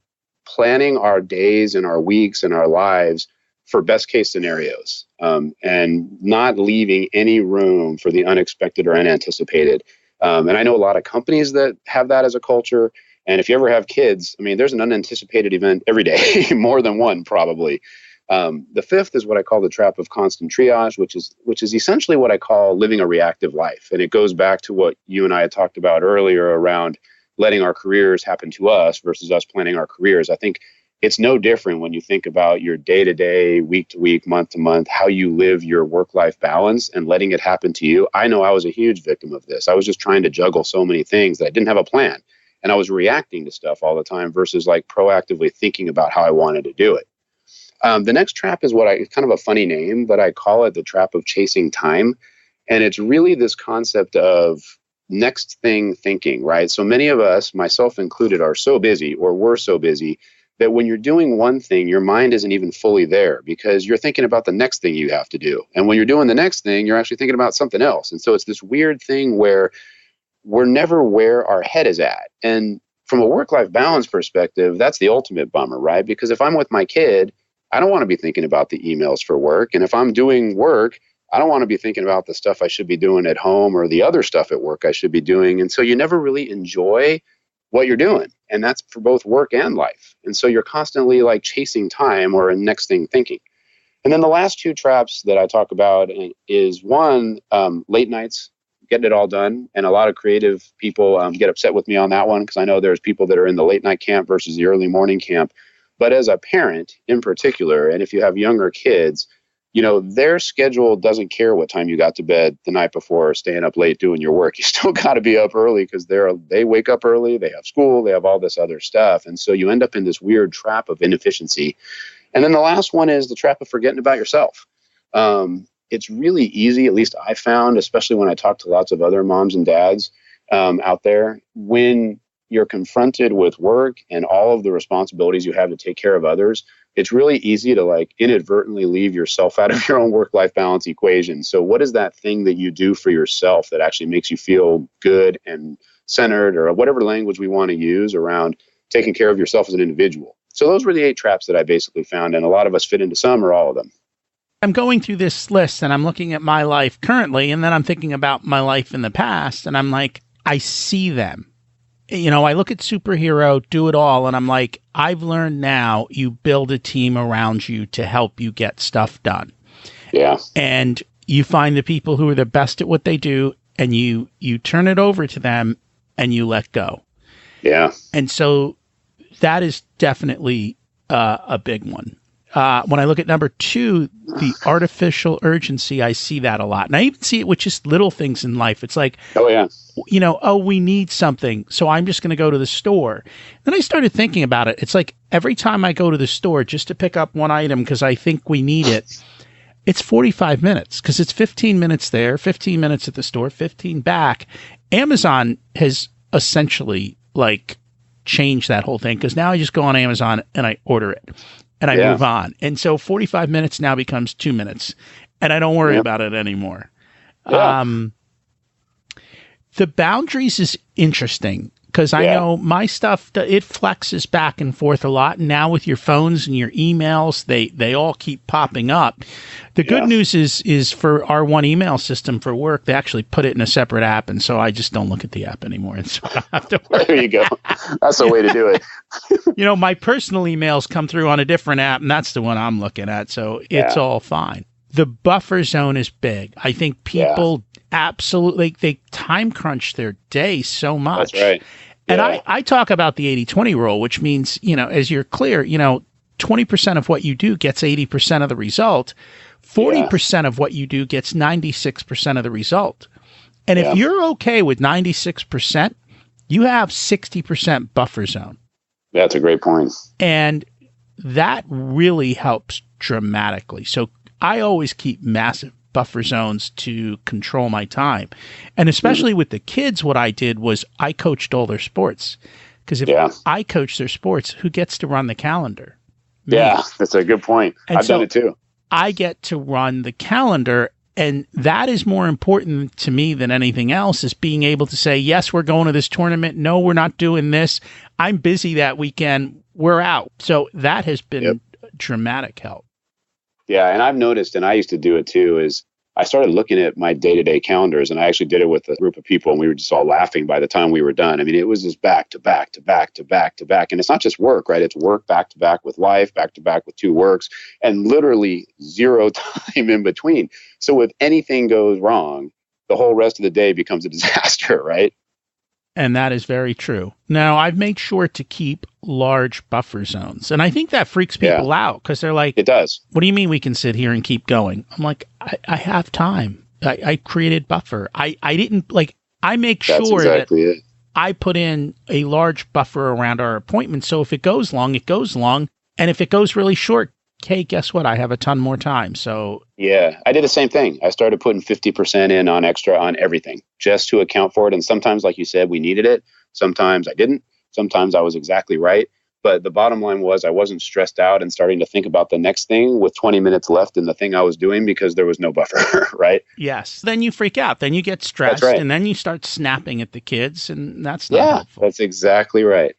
S2: planning our days and our weeks and our lives for best case scenarios, and not leaving any room for the unexpected or unanticipated. And I know a lot of companies that have that as a culture. And if you ever have kids, I mean, there's an unanticipated event every day, more than one probably. The fifth is what I call the trap of constant triage, which is essentially what I call living a reactive life. And it goes back to what you and I had talked about earlier around letting our careers happen to us versus us planning our careers. I think it's no different when you think about your day-to-day, week-to-week, month-to-month, how you live your work-life balance and letting it happen to you. I know I was a huge victim of this. I was just trying to juggle so many things that I didn't have a plan. And I was reacting to stuff all the time versus like proactively thinking about how I wanted to do it. The next trap is it's kind of a funny name, but I call it the trap of chasing time. And it's really this concept of next thing thinking, right? So many of us, myself included, are so busy or were so busy that when you're doing one thing, your mind isn't even fully there because you're thinking about the next thing you have to do. And when you're doing the next thing, you're actually thinking about something else. And so it's this weird thing where we're never where our head is at. And from a work-life balance perspective, that's the ultimate bummer, right? Because if I'm with my kid, I don't want to be thinking about the emails for work. And if I'm doing work, I don't want to be thinking about the stuff I should be doing at home or the other stuff at work I should be doing. And so you never really enjoy what you're doing. And that's for both work and life. And so you're constantly like chasing time or next thing thinking. And then the last two traps that I talk about is one, late nights, getting it all done. And a lot of creative people get upset with me on that one because I know there's people that are in the late night camp versus the early morning camp. But as a parent in particular, and if you have younger kids, their schedule doesn't care what time you got to bed the night before or staying up late doing your work. You still got to be up early because they wake up early, they have school, they have all this other stuff. And so you end up in this weird trap of inefficiency. And then the last one is the trap of forgetting about yourself. It's really easy, at least I found, especially when I talk to lots of other moms and dads out there, when you're confronted with work and all of the responsibilities you have to take care of others, it's really easy to like inadvertently leave yourself out of your own work-life balance equation. So what is that thing that you do for yourself that actually makes you feel good and centered, or whatever language we want to use around taking care of yourself as an individual? So those were the 8 traps that I basically found, and a lot of us fit into some or all of them.
S1: I'm going through this list and I'm looking at my life currently, and then I'm thinking about my life in the past, and I'm like, I see them. I look at superhero, do it all, and I'm like, I've learned now you build a team around you to help you get stuff done.
S2: Yeah.
S1: And you find the people who are the best at what they do, and you turn it over to them and you let go.
S2: Yeah.
S1: And so that is definitely a big one. When I look at number 2, the artificial urgency, I see that a lot. And I even see it with just little things in life. It's like,
S2: oh, yeah.
S1: We need something, so I'm just going to go to the store. Then I started thinking about it. It's like every time I go to the store just to pick up one item because I think we need it, it's 45 minutes because it's 15 minutes there, 15 minutes at the store, 15 back. Amazon has essentially like changed that whole thing because now I just go on Amazon and I order it. And I move on. And so 45 minutes now becomes 2 minutes. And I don't worry about it anymore. Yeah. The boundaries is interesting because I know my stuff, it flexes back and forth a lot. And now with your phones and your emails, they all keep popping up. The good news is for our one email system for work, they actually put it in a separate app. And so I just don't look at the app anymore. And so I don't have to worry.
S2: There you go. That's the way to do it.
S1: My personal emails come through on a different app, and that's the one I'm looking at. So it's all fine. The buffer zone is big. I think people absolutely, they time crunch their day so much.
S2: That's right.
S1: And I talk about the 80-20 rule, which means, as you're clear, 20% of what you do gets 80% of the result. 40% of what you do gets 96% of the result. And if you're okay with 96%, you have 60% buffer zone.
S2: That's a great point.
S1: And that really helps dramatically. So I always keep massive buffer zones to control my time. And especially with the kids, what I did was I coached all their sports. Because if I coach their sports, who gets to run the calendar? Me.
S2: Yeah, that's a good point. And I've done it too.
S1: I get to run the calendar. And that is more important to me than anything else, is being able to say, yes, we're going to this tournament. No, we're not doing this. I'm busy that weekend. We're out. So that has been dramatic help.
S2: Yeah. And I've noticed, and I used to do it too, is I started looking at my day-to-day calendars, and I actually did it with a group of people, and we were just all laughing by the time we were done. I mean, it was just back to back to back to back to back. And it's not just work, right? It's work back to back with life, back to back with 2 works, and literally 0 time in between. So if anything goes wrong, the whole rest of the day becomes a disaster, right?
S1: And that is very true. Now, I've made sure to keep large buffer zones. And I think that freaks people out because they're like,
S2: it does.
S1: What do you mean we can sit here and keep going? I'm like, I have time. I created buffer. I didn't I make sure that I put in a large buffer around our appointment. So if it goes long, it goes long. And if it goes really short, hey, guess what? I have a ton more time. So
S2: yeah, I did the same thing. I started putting 50% in on extra on everything just to account for it. And sometimes, like you said, we needed it. Sometimes I didn't. Sometimes I was exactly right. But the bottom line was I wasn't stressed out and starting to think about the next thing with 20 minutes left in the thing I was doing because there was no buffer, right?
S1: Yes. Then you freak out. Then you get stressed. And then you start snapping at the kids. And that's not helpful.
S2: That's exactly right.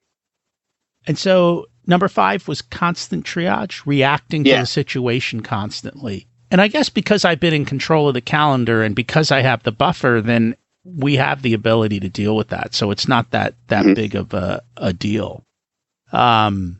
S1: And so number 5 was constant triage, reacting to the situation constantly. And I guess because I've been in control of the calendar and because I have the buffer, then we have the ability to deal with that. So it's not that big of a deal. The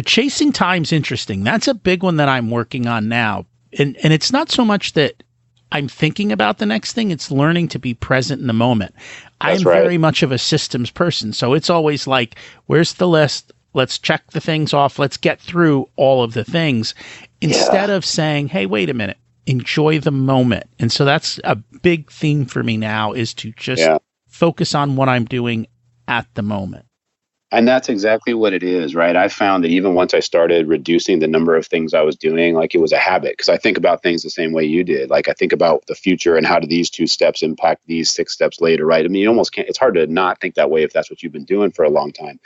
S1: chasing time's interesting. That's a big one that I'm working on now. And it's not so much that I'm thinking about the next thing. It's learning to be present in the moment. I'm very much of a systems person. So it's always like, where's the list? Let's check the things off. Let's get through all of the things instead of saying, hey, wait a minute, enjoy the moment. And so that's a big theme for me now is to just focus on what I'm doing at the moment.
S2: And that's exactly what it is, right? I found that even once I started reducing the number of things I was doing, like it was a habit, because I think about things the same way you did. Like I think about the future and how do these 2 steps impact these 6 steps later, right? I mean, you almost can't, it's hard to not think that way if that's what you've been doing for a long time.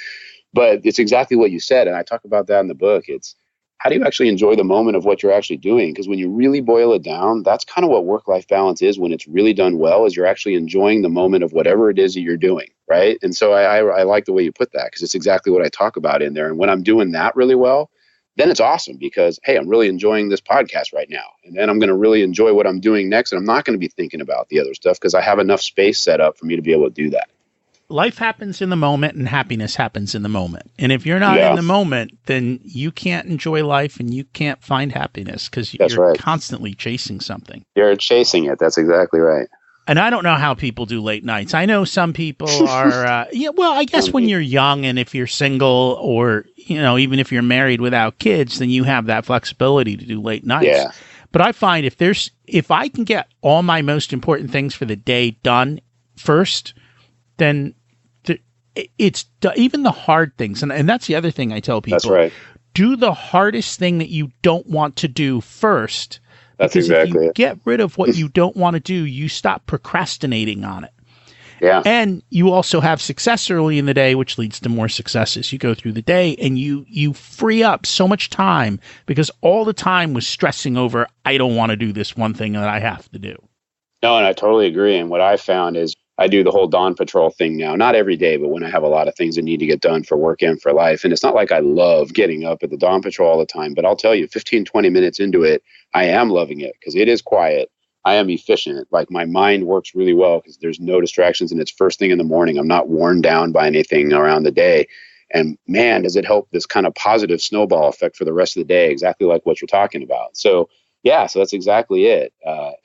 S2: But it's exactly what you said. And I talk about that in the book. It's how do you actually enjoy the moment of what you're actually doing? Because when you really boil it down, that's kind of what work-life balance is when it's really done well, is you're actually enjoying the moment of whatever it is that you're doing, right? And so I like the way you put that because it's exactly what I talk about in there. And when I'm doing that really well, then it's awesome because, hey, I'm really enjoying this podcast right now. And then I'm going to really enjoy what I'm doing next. And I'm not going to be thinking about the other stuff because I have enough space set up for me to be able to do that.
S1: Life happens in the moment and happiness happens in the moment. And if you're not in the moment, then you can't enjoy life and you can't find happiness because you're constantly chasing something.
S2: You're chasing it. That's exactly right.
S1: And I don't know how people do late nights. I know some people are, I guess when you're young and if you're single or, even if you're married without kids, then you have that flexibility to do late nights. Yeah. But I find if I can get all my most important things for the day done first, then it's even the hard things. And that's the other thing I tell people.
S2: That's right.
S1: Do the hardest thing that you don't want to do first.
S2: That's
S1: because
S2: exactly
S1: if you
S2: it.
S1: get rid of what you don't want to do, you stop procrastinating on it.
S2: Yeah.
S1: And you also have success early in the day, which leads to more success as you go through the day. And you free up so much time because all the time was stressing over, I don't want to do this one thing that I have to do.
S2: No, and I totally agree. And what I found is I do the whole dawn patrol thing now, not every day, but when I have a lot of things that need to get done for work and for life. And it's not like I love getting up at the dawn patrol all the time, but I'll tell you 15, 20 minutes into it, I am loving it because it is quiet. I am efficient. Like my mind works really well because there's no distractions and it's first thing in the morning. I'm not worn down by anything around the day. And man, does it help this kind of positive snowball effect for the rest of the day, exactly like what you're talking about. So so that's exactly it.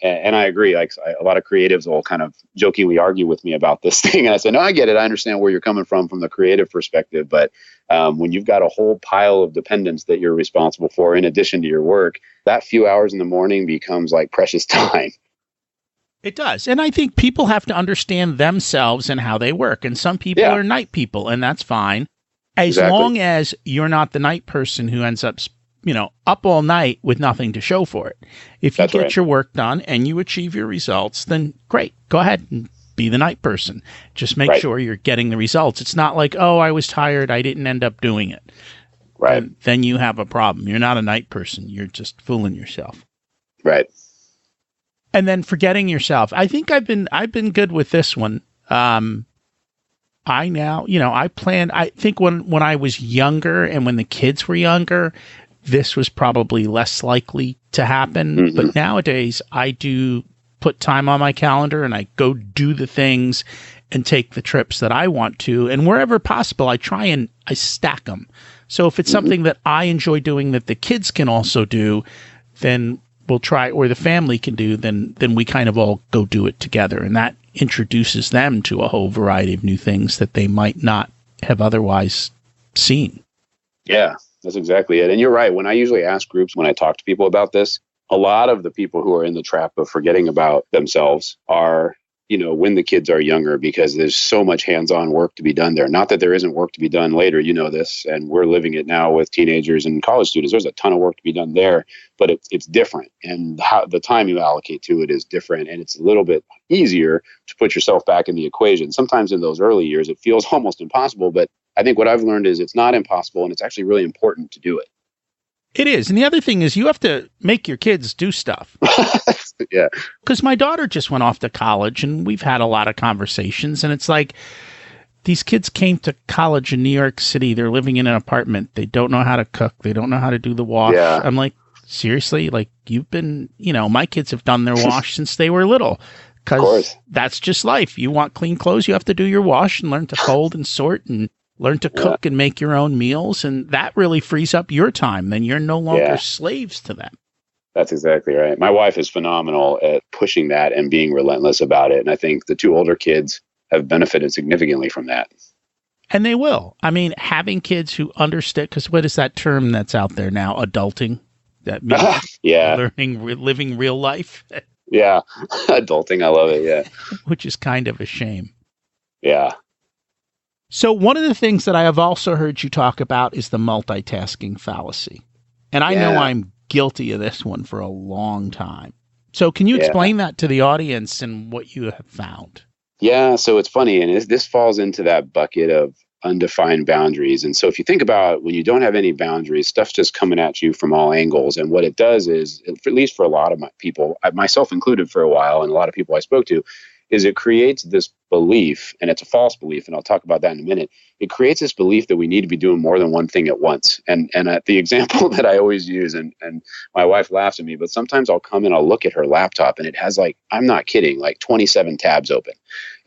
S2: And I agree. Like a lot of creatives will kind of jokingly argue with me about this thing. And I say, no, I get it. I understand where you're coming from the creative perspective. But when you've got a whole pile of dependents that you're responsible for, in addition to your work, that few hours in the morning becomes like precious time.
S1: It does. And I think people have to understand themselves and how they work. And some people are night people, and that's fine. As long as you're not the night person who ends up up all night with nothing to show for it. If you get your work done and you achieve your results, then great. Go ahead and be the night person. Just make sure you're getting the results. It's not like, oh, I was tired, I didn't end up doing it.
S2: Right.
S1: And then you have a problem. You're not a night person. You're just fooling yourself.
S2: Right.
S1: And then forgetting yourself. I think I've been good with this one. I think when I was younger and when the kids were younger, this was probably less likely to happen.
S2: Mm-hmm.
S1: But nowadays, I do put time on my calendar and I go do the things and take the trips that I want to. And wherever possible, I try and I stack them. So if it's something that I enjoy doing that the kids can also do, then we'll try, or the family can do, then we kind of all go do it together. And that introduces them to a whole variety of new things that they might not have otherwise seen.
S2: Yeah, that's exactly it. And you're right. When I usually ask groups, when I talk to people about this, a lot of the people who are in the trap of forgetting about themselves are, when the kids are younger, because there's so much hands-on work to be done there. Not that there isn't work to be done later, this, and we're living it now with teenagers and college students. There's a ton of work to be done there, but it's different. And how the time you allocate to it is different. And it's a little bit easier to put yourself back in the equation. Sometimes in those early years, it feels almost impossible, but I think what I've learned is it's not impossible, and it's actually really important to do it.
S1: It is. And the other thing is you have to make your kids do stuff.
S2: Yeah.
S1: Because my daughter just went off to college, and we've had a lot of conversations, and it's like these kids came to college in New York City. They're living in an apartment. They don't know how to cook. They don't know how to do the wash.
S2: Yeah.
S1: I'm like, seriously? Like, you've been, my kids have done their wash since they were little. Because that's just life. You want clean clothes, you have to do your wash and learn to fold and sort and learn to cook and make your own meals. And that really frees up your time. Then you're no longer slaves to them.
S2: That's exactly right. My wife is phenomenal at pushing that and being relentless about it. And I think the two older kids have benefited significantly from that.
S1: And they will. I mean, having kids who understand, because what is that term that's out there now? Adulting? That means living real life?
S2: Yeah. Adulting. I love it. Yeah.
S1: Which is kind of a shame.
S2: Yeah.
S1: So one of the things that I have also heard you talk about is the multitasking fallacy. And I know I'm guilty of this one for a long time. So can you explain that to the audience and what you have found?
S2: Yeah, so it's funny, and this falls into that bucket of undefined boundaries. And so if you think about when you don't have any boundaries, stuff's just coming at you from all angles. And what it does is, at least for a lot of my people, myself included for a while, and a lot of people I spoke to, is it creates this belief, and it's a false belief, and I'll talk about that in a minute. It creates this belief that we need to be doing more than one thing at once. And the example that I always use, and my wife laughs at me, but sometimes I'll come and I'll look at her laptop and it has I'm not kidding, 27 tabs open.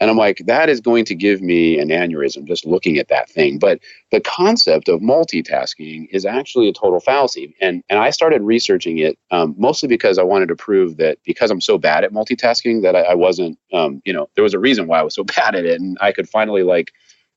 S2: And I'm like, that is going to give me an aneurysm just looking at that thing. But the concept of multitasking is actually a total fallacy. And I started researching it mostly because I wanted to prove that because I'm so bad at multitasking that I wasn't, there was a reason why I was so bad at it. And I could finally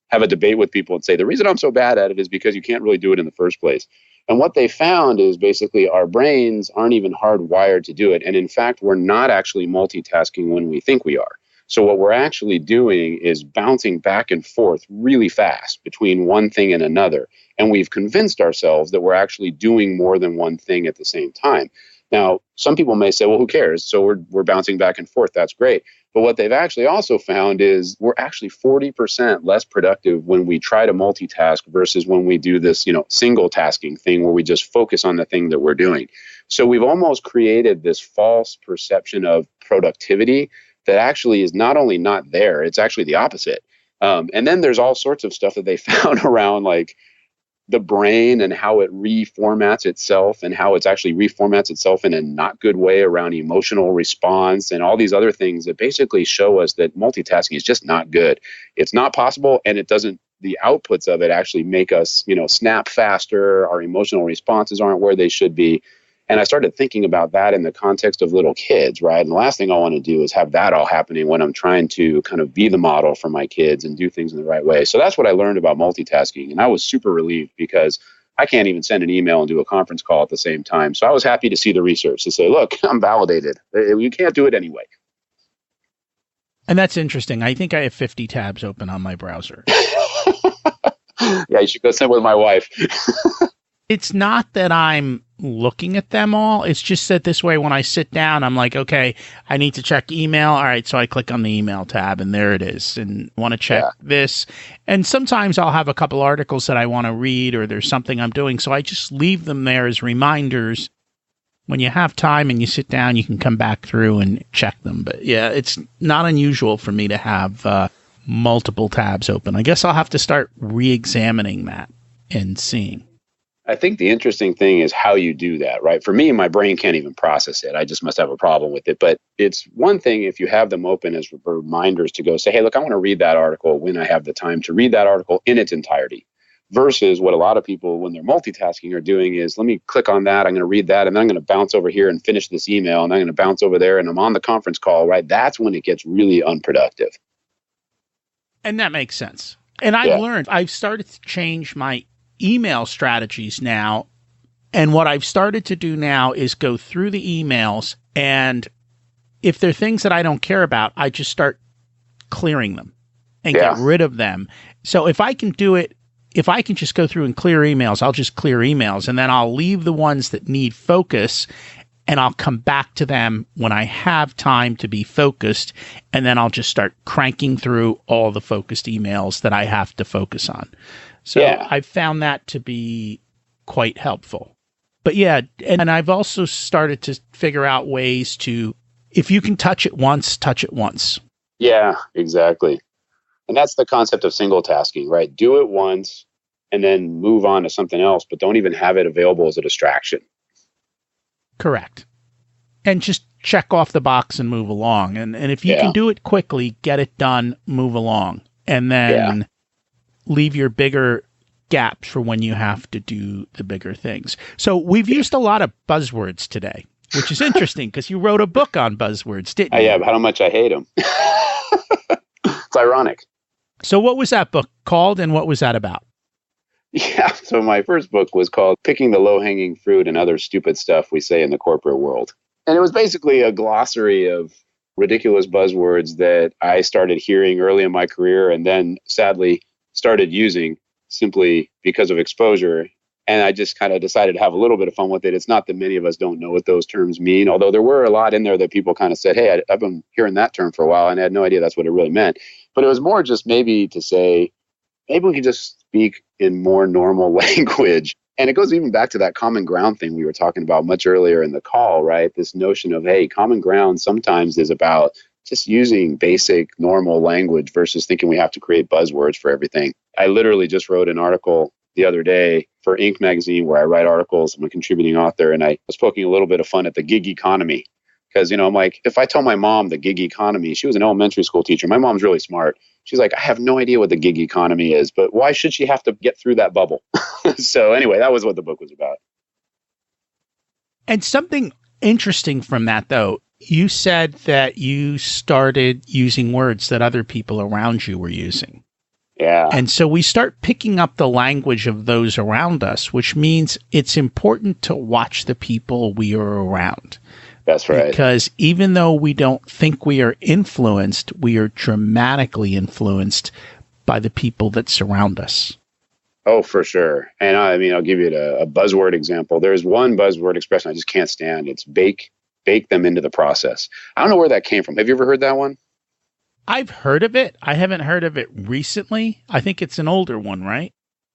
S2: have a debate with people and say, the reason I'm so bad at it is because you can't really do it in the first place. And what they found is basically our brains aren't even hardwired to do it. And in fact, we're not actually multitasking when we think we are. So what we're actually doing is bouncing back and forth really fast between one thing and another. And we've convinced ourselves that we're actually doing more than one thing at the same time. Now, some people may say, well, who cares? So we're bouncing back and forth. That's great. But what they've actually also found is we're actually 40% less productive when we try to multitask versus when we do this, single tasking thing where we just focus on the thing that we're doing. So we've almost created this false perception of productivity that actually is not only not there, it's actually the opposite. And then there's all sorts of stuff that they found around the brain and how it reformats itself and how it's actually reformats itself in a not good way around emotional response and all these other things that basically show us that multitasking is just not good. It's not possible, and the outputs of it actually make us, snap faster. Our emotional responses aren't where they should be. And I started thinking about that in the context of little kids, right? And the last thing I want to do is have that all happening when I'm trying to kind of be the model for my kids and do things in the right way. So that's what I learned about multitasking. And I was super relieved because I can't even send an email and do a conference call at the same time. So I was happy to see the research to say, look, I'm validated. You can't do it anyway.
S1: And that's interesting. I think I have 50 tabs open on my browser.
S2: Yeah, you should go sit with my wife.
S1: It's not that I'm looking at them all. It's just that this way, when I sit down, I'm like, okay, I need to check email. All right. So I click on the email tab and there it is. And want to check this. And sometimes I'll have a couple articles that I want to read or there's something I'm doing. So I just leave them there as reminders. When you have time and you sit down, you can come back through and check them. But yeah, it's not unusual for me to have multiple tabs open. I guess I'll have to start re-examining that and seeing.
S2: I think the interesting thing is how you do that, right? For me, my brain can't even process it. I just must have a problem with it. But it's one thing if you have them open as reminders to go say, hey, look, I want to read that article when I have the time to read that article in its entirety. Versus what a lot of people, when they're multitasking, are doing is, let me click on that, I'm going to read that, and then I'm going to bounce over here and finish this email, and I'm going to bounce over there, and I'm on the conference call, right? That's when it gets really unproductive.
S1: And that makes sense. And I've started to change my email strategies now. And what I've started to do now is go through the emails, and if they're things that I don't care about, I just start clearing them and get rid of them. So if I can do it, if I can just go through and clear emails, I'll just clear emails, and then I'll leave the ones that need focus, and I'll come back to them when I have time to be focused, and then I'll just start cranking through all the focused emails that I have to focus on. So I've found that to be quite helpful. But yeah, and I've also started to figure out ways to, if you can touch it once, touch it once.
S2: Yeah, exactly. And that's the concept of single tasking, right? Do it once and then move on to something else, but don't even have it available as a distraction.
S1: Correct. And just check off the box and move along. And if you can do it quickly, get it done, move along. And then leave your bigger gaps for when you have to do the bigger things. So we've used a lot of buzzwords today, which is interesting because you wrote a book on buzzwords, didn't you?
S2: Yeah, how much I hate them. It's ironic.
S1: So what was that book called, and what was that about?
S2: Yeah, so my first book was called Picking the Low-Hanging Fruit and Other Stupid Stuff We Say in the Corporate World. And it was basically a glossary of ridiculous buzzwords that I started hearing early in my career and then sadly started using simply because of exposure. And I just kind of decided to have a little bit of fun with it. It's not that many of us don't know what those terms mean, although there were a lot in there that people kind of said, hey, I've been hearing that term for a while and I had no idea that's what it really meant. But it was more just maybe to say, maybe we can just speak in more normal language. And it goes even back to that common ground thing we were talking about much earlier in the call, right? This notion of, hey, common ground sometimes is about just using basic normal language versus thinking we have to create buzzwords for everything. I literally just wrote an article the other day for Inc. magazine where I write articles. I'm a contributing author, and I was poking a little bit of fun at the gig economy. Because, I'm like, if I tell my mom the gig economy, she was an elementary school teacher. My mom's really smart. She's like, I have no idea what the gig economy is, but why should she have to get through that bubble? So anyway, that was what the book was about.
S1: And something interesting from that, though, you said that you started using words that other people around you were using.
S2: Yeah.
S1: And so we start picking up the language of those around us, which means it's important to watch the people we are around.
S2: That's right.
S1: Because even though we don't think we are influenced, we are dramatically influenced by the people that surround us.
S2: Oh, for sure. And I mean, I'll give you a buzzword example. There's one buzzword expression I just can't stand. It's bake them into the process. I don't know where that came from. Have you ever heard that one?
S1: I've heard of it. I haven't heard of it recently. I think it's an older one, right?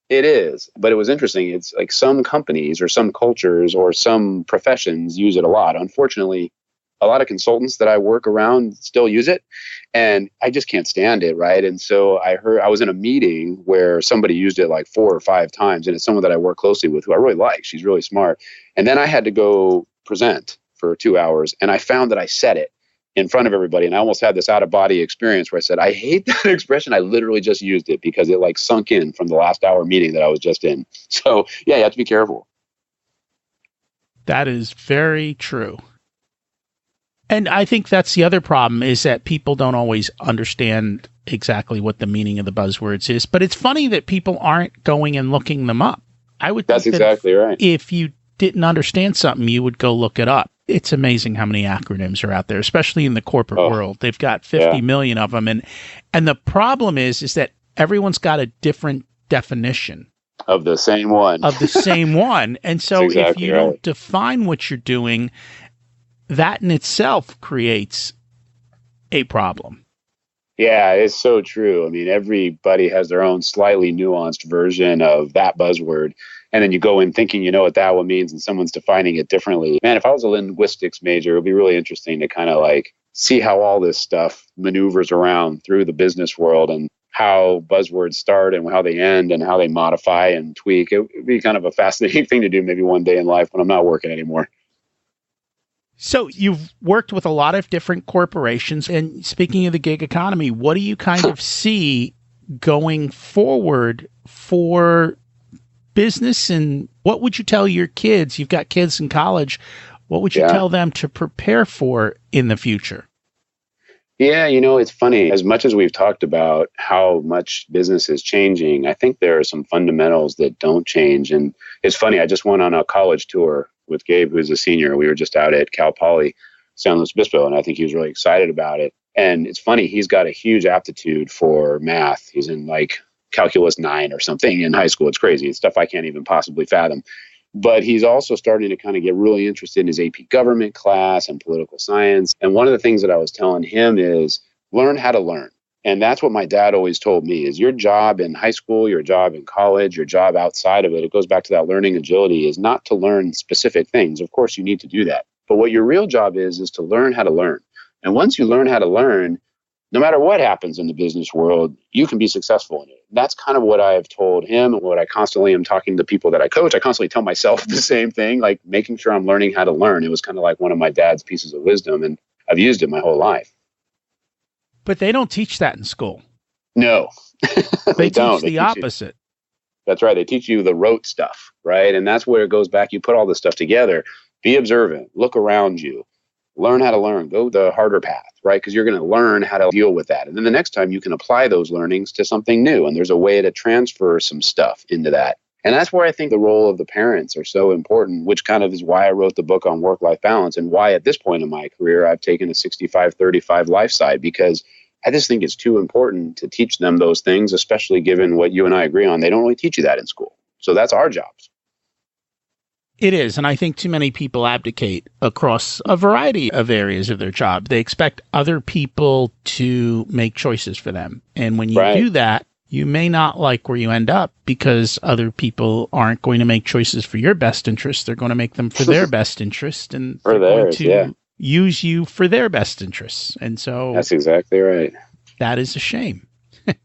S2: It is, but it was interesting. It's like some companies or some cultures or some professions use it a lot. Unfortunately, a lot of consultants that I work around still use it, and I just can't stand it, right? And so I was in a meeting where somebody used it like 4 or 5 times, and it's someone that I work closely with who I really like. She's really smart. And then I had to go present for 2 hours, and I found that I said it in front of everybody. And I almost had this out of body experience where I said, I hate that expression. I literally just used it because it like sunk in from the last hour meeting that I was just in. So yeah, you have to be careful.
S1: That is very true. And I think that's the other problem is that people don't always understand exactly what the meaning of the buzzwords is. But it's funny that people aren't going and looking them up. I would think
S2: that's exactly right.
S1: If you didn't understand something, you would go look it up. It's amazing how many acronyms are out there, especially in the corporate world. They've got 50 million of them. And the problem is that everyone's got a different definition
S2: of the same one.
S1: And so if you don't define what you're doing, that in itself creates a problem.
S2: Yeah, it's so true. I mean, everybody has their own slightly nuanced version of that buzzword. And then you go in thinking you know what that one means and someone's defining it differently. Man, if I was a linguistics major, it would be really interesting to kind of like see how all this stuff maneuvers around through the business world and how buzzwords start and how they end and how they modify and tweak. It would be kind of a fascinating thing to do maybe one day in life when I'm not working anymore.
S1: So you've worked with a lot of different corporations. And speaking of the gig economy, what do you kind of see going forward for business? And what would you tell your kids? You've got kids in college. What would you tell them to prepare for in the future?
S2: Yeah, it's funny. As much as we've talked about how much business is changing, I think there are some fundamentals that don't change. And it's funny, I just went on a college tour with Gabe, who's a senior. We were just out at Cal Poly, San Luis Obispo, and I think he was really excited about it. And it's funny, he's got a huge aptitude for math. He's in like calculus 9 or something in high school. It's crazy. It's stuff I can't even possibly fathom. But he's also starting to kind of get really interested in his AP government class and political science. And one of the things that I was telling him is learn how to learn. And that's what my dad always told me is your job in high school, your job in college, your job outside of it, it goes back to that learning agility, is not to learn specific things. Of course, you need to do that. But what your real job is to learn how to learn. And once you learn how to learn, no matter what happens in the business world, you can be successful in it. That's kind of what I've told him and what I constantly am talking to people that I coach. I constantly tell myself the same thing, like making sure I'm learning how to learn. It was kind of like one of my dad's pieces of wisdom, and I've used it my whole life.
S1: But they don't teach that in school.
S2: No,
S1: they teach the opposite.
S2: That's right. They teach you the rote stuff, right? And that's where it goes back. You put all this stuff together, be observant, look around you. Learn how to learn, go the harder path, right? Because you're going to learn how to deal with that. And then the next time you can apply those learnings to something new. And there's a way to transfer some stuff into that. And that's where I think the role of the parents are so important, which kind of is why I wrote the book on work-life balance and why at this point in my career, I've taken a 65-35 life side, because I just think it's too important to teach them those things, especially given what you and I agree on. They don't really teach you that in school. So that's our jobs.
S1: It is, and I think too many people abdicate across a variety of areas of their job. They expect other people to make choices for them. And when you do that, you may not like where you end up because other people aren't going to make choices for your best interest. They're going to make them for their best interest, and they're going to use you for their best interests. And so
S2: that's exactly right.
S1: That is a shame.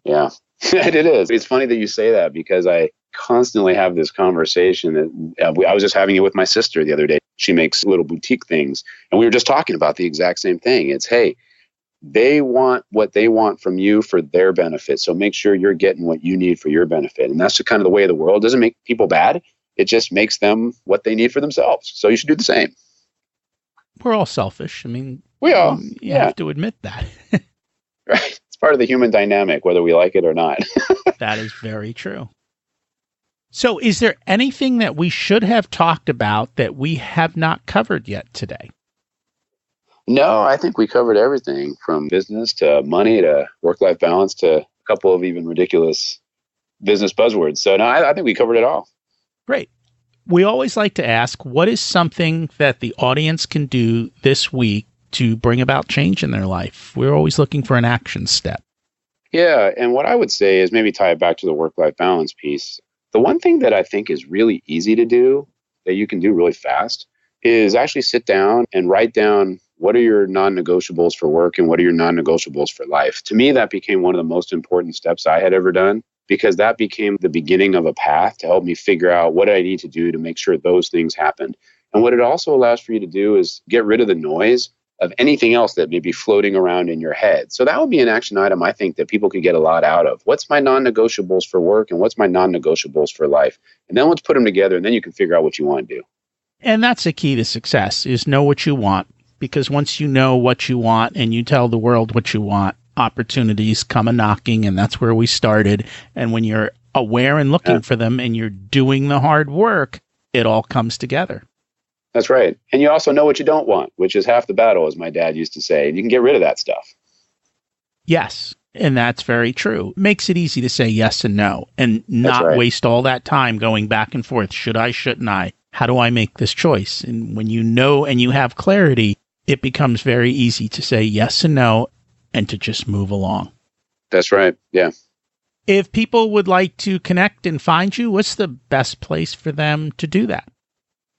S2: Yeah, it is. It's funny that you say that because I constantly have this conversation that I was just having it with my sister the other day. She makes little boutique things, and we were just talking about the exact same thing. It's, hey, they want what they want from you for their benefit. So make sure you're getting what you need for your benefit. And that's kind of the way of the world. It doesn't make people bad. It just makes them what they need for themselves. So you should do the same.
S1: We're all selfish. I mean,
S2: we are.
S1: You have to admit that.
S2: Right. It's part of the human dynamic, whether we like it or not.
S1: That is very true. So is there anything that we should have talked about that we have not covered yet today?
S2: No, I think we covered everything from business to money to work-life balance to a couple of even ridiculous business buzzwords. So no, I think we covered it all.
S1: Great. We always like to ask, what is something that the audience can do this week to bring about change in their life? We're always looking for an action step.
S2: Yeah, and what I would say is maybe tie it back to the work-life balance piece. The one thing that I think is really easy to do, that you can do really fast, is actually sit down and write down what are your non-negotiables for work and what are your non-negotiables for life. To me, that became one of the most important steps I had ever done, because that became the beginning of a path to help me figure out what I need to do to make sure those things happened. And what it also allows for you to do is get rid of the noise of anything else that may be floating around in your head. So that would be an action item I think that people could get a lot out of. What's my non-negotiables for work and what's my non-negotiables for life? And then let's put them together, and then you can figure out what you want to do.
S1: And that's a key to success, is know what you want. Because once you know what you want and you tell the world what you want, opportunities come a-knocking, and that's where we started. And when you're aware and looking for them and you're doing the hard work, it all comes together.
S2: That's right. And you also know what you don't want, which is half the battle, as my dad used to say. And you can get rid of that stuff.
S1: Yes. And that's very true. Makes it easy to say yes and no and not waste all that time going back and forth. Should I, shouldn't I? How do I make this choice? And when you know and you have clarity, it becomes very easy to say yes and no and to just move along.
S2: That's right. Yeah.
S1: If people would like to connect and find you, what's the best place for them to do that?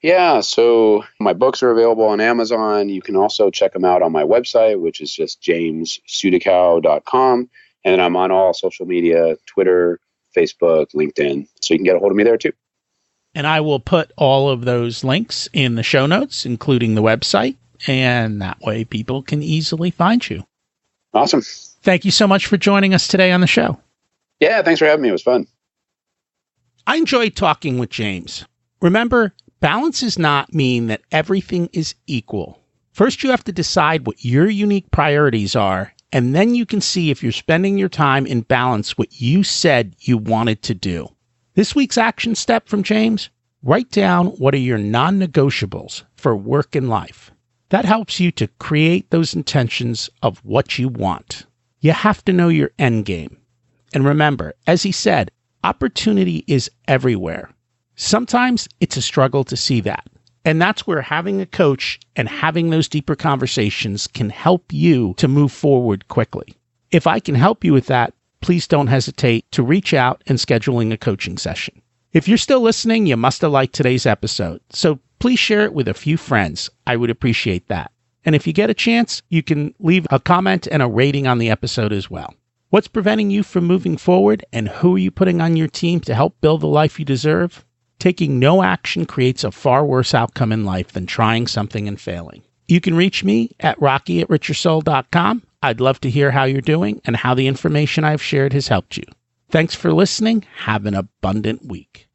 S2: Yeah, so my books are available on Amazon. You can also check them out on my website, which is just jamessudakow.com. And I'm on all social media, Twitter, Facebook, LinkedIn. So you can get a hold of me there too.
S1: And I will put all of those links in the show notes, including the website. And that way people can easily find you.
S2: Awesome.
S1: Thank you so much for joining us today on the show.
S2: Yeah, thanks for having me. It was fun.
S1: I enjoyed talking with James. Remember, balance does not mean that everything is equal. First, you have to decide what your unique priorities are, and then you can see if you're spending your time in balance what you said you wanted to do. This week's action step from James: write down what are your non-negotiables for work and life. That helps you to create those intentions of what you want. You have to know your end game. And remember, as he said, opportunity is everywhere. Sometimes it's a struggle to see that. And that's where having a coach and having those deeper conversations can help you to move forward quickly. If I can help you with that, please don't hesitate to reach out and scheduling a coaching session. If you're still listening, you must have liked today's episode. So please share it with a few friends. I would appreciate that. And if you get a chance, you can leave a comment and a rating on the episode as well. What's preventing you from moving forward, and who are you putting on your team to help build the life you deserve? Taking no action creates a far worse outcome in life than trying something and failing. You can reach me at rocky@richersoul.com. I'd love to hear how you're doing and how the information I've shared has helped you. Thanks for listening. Have an abundant week.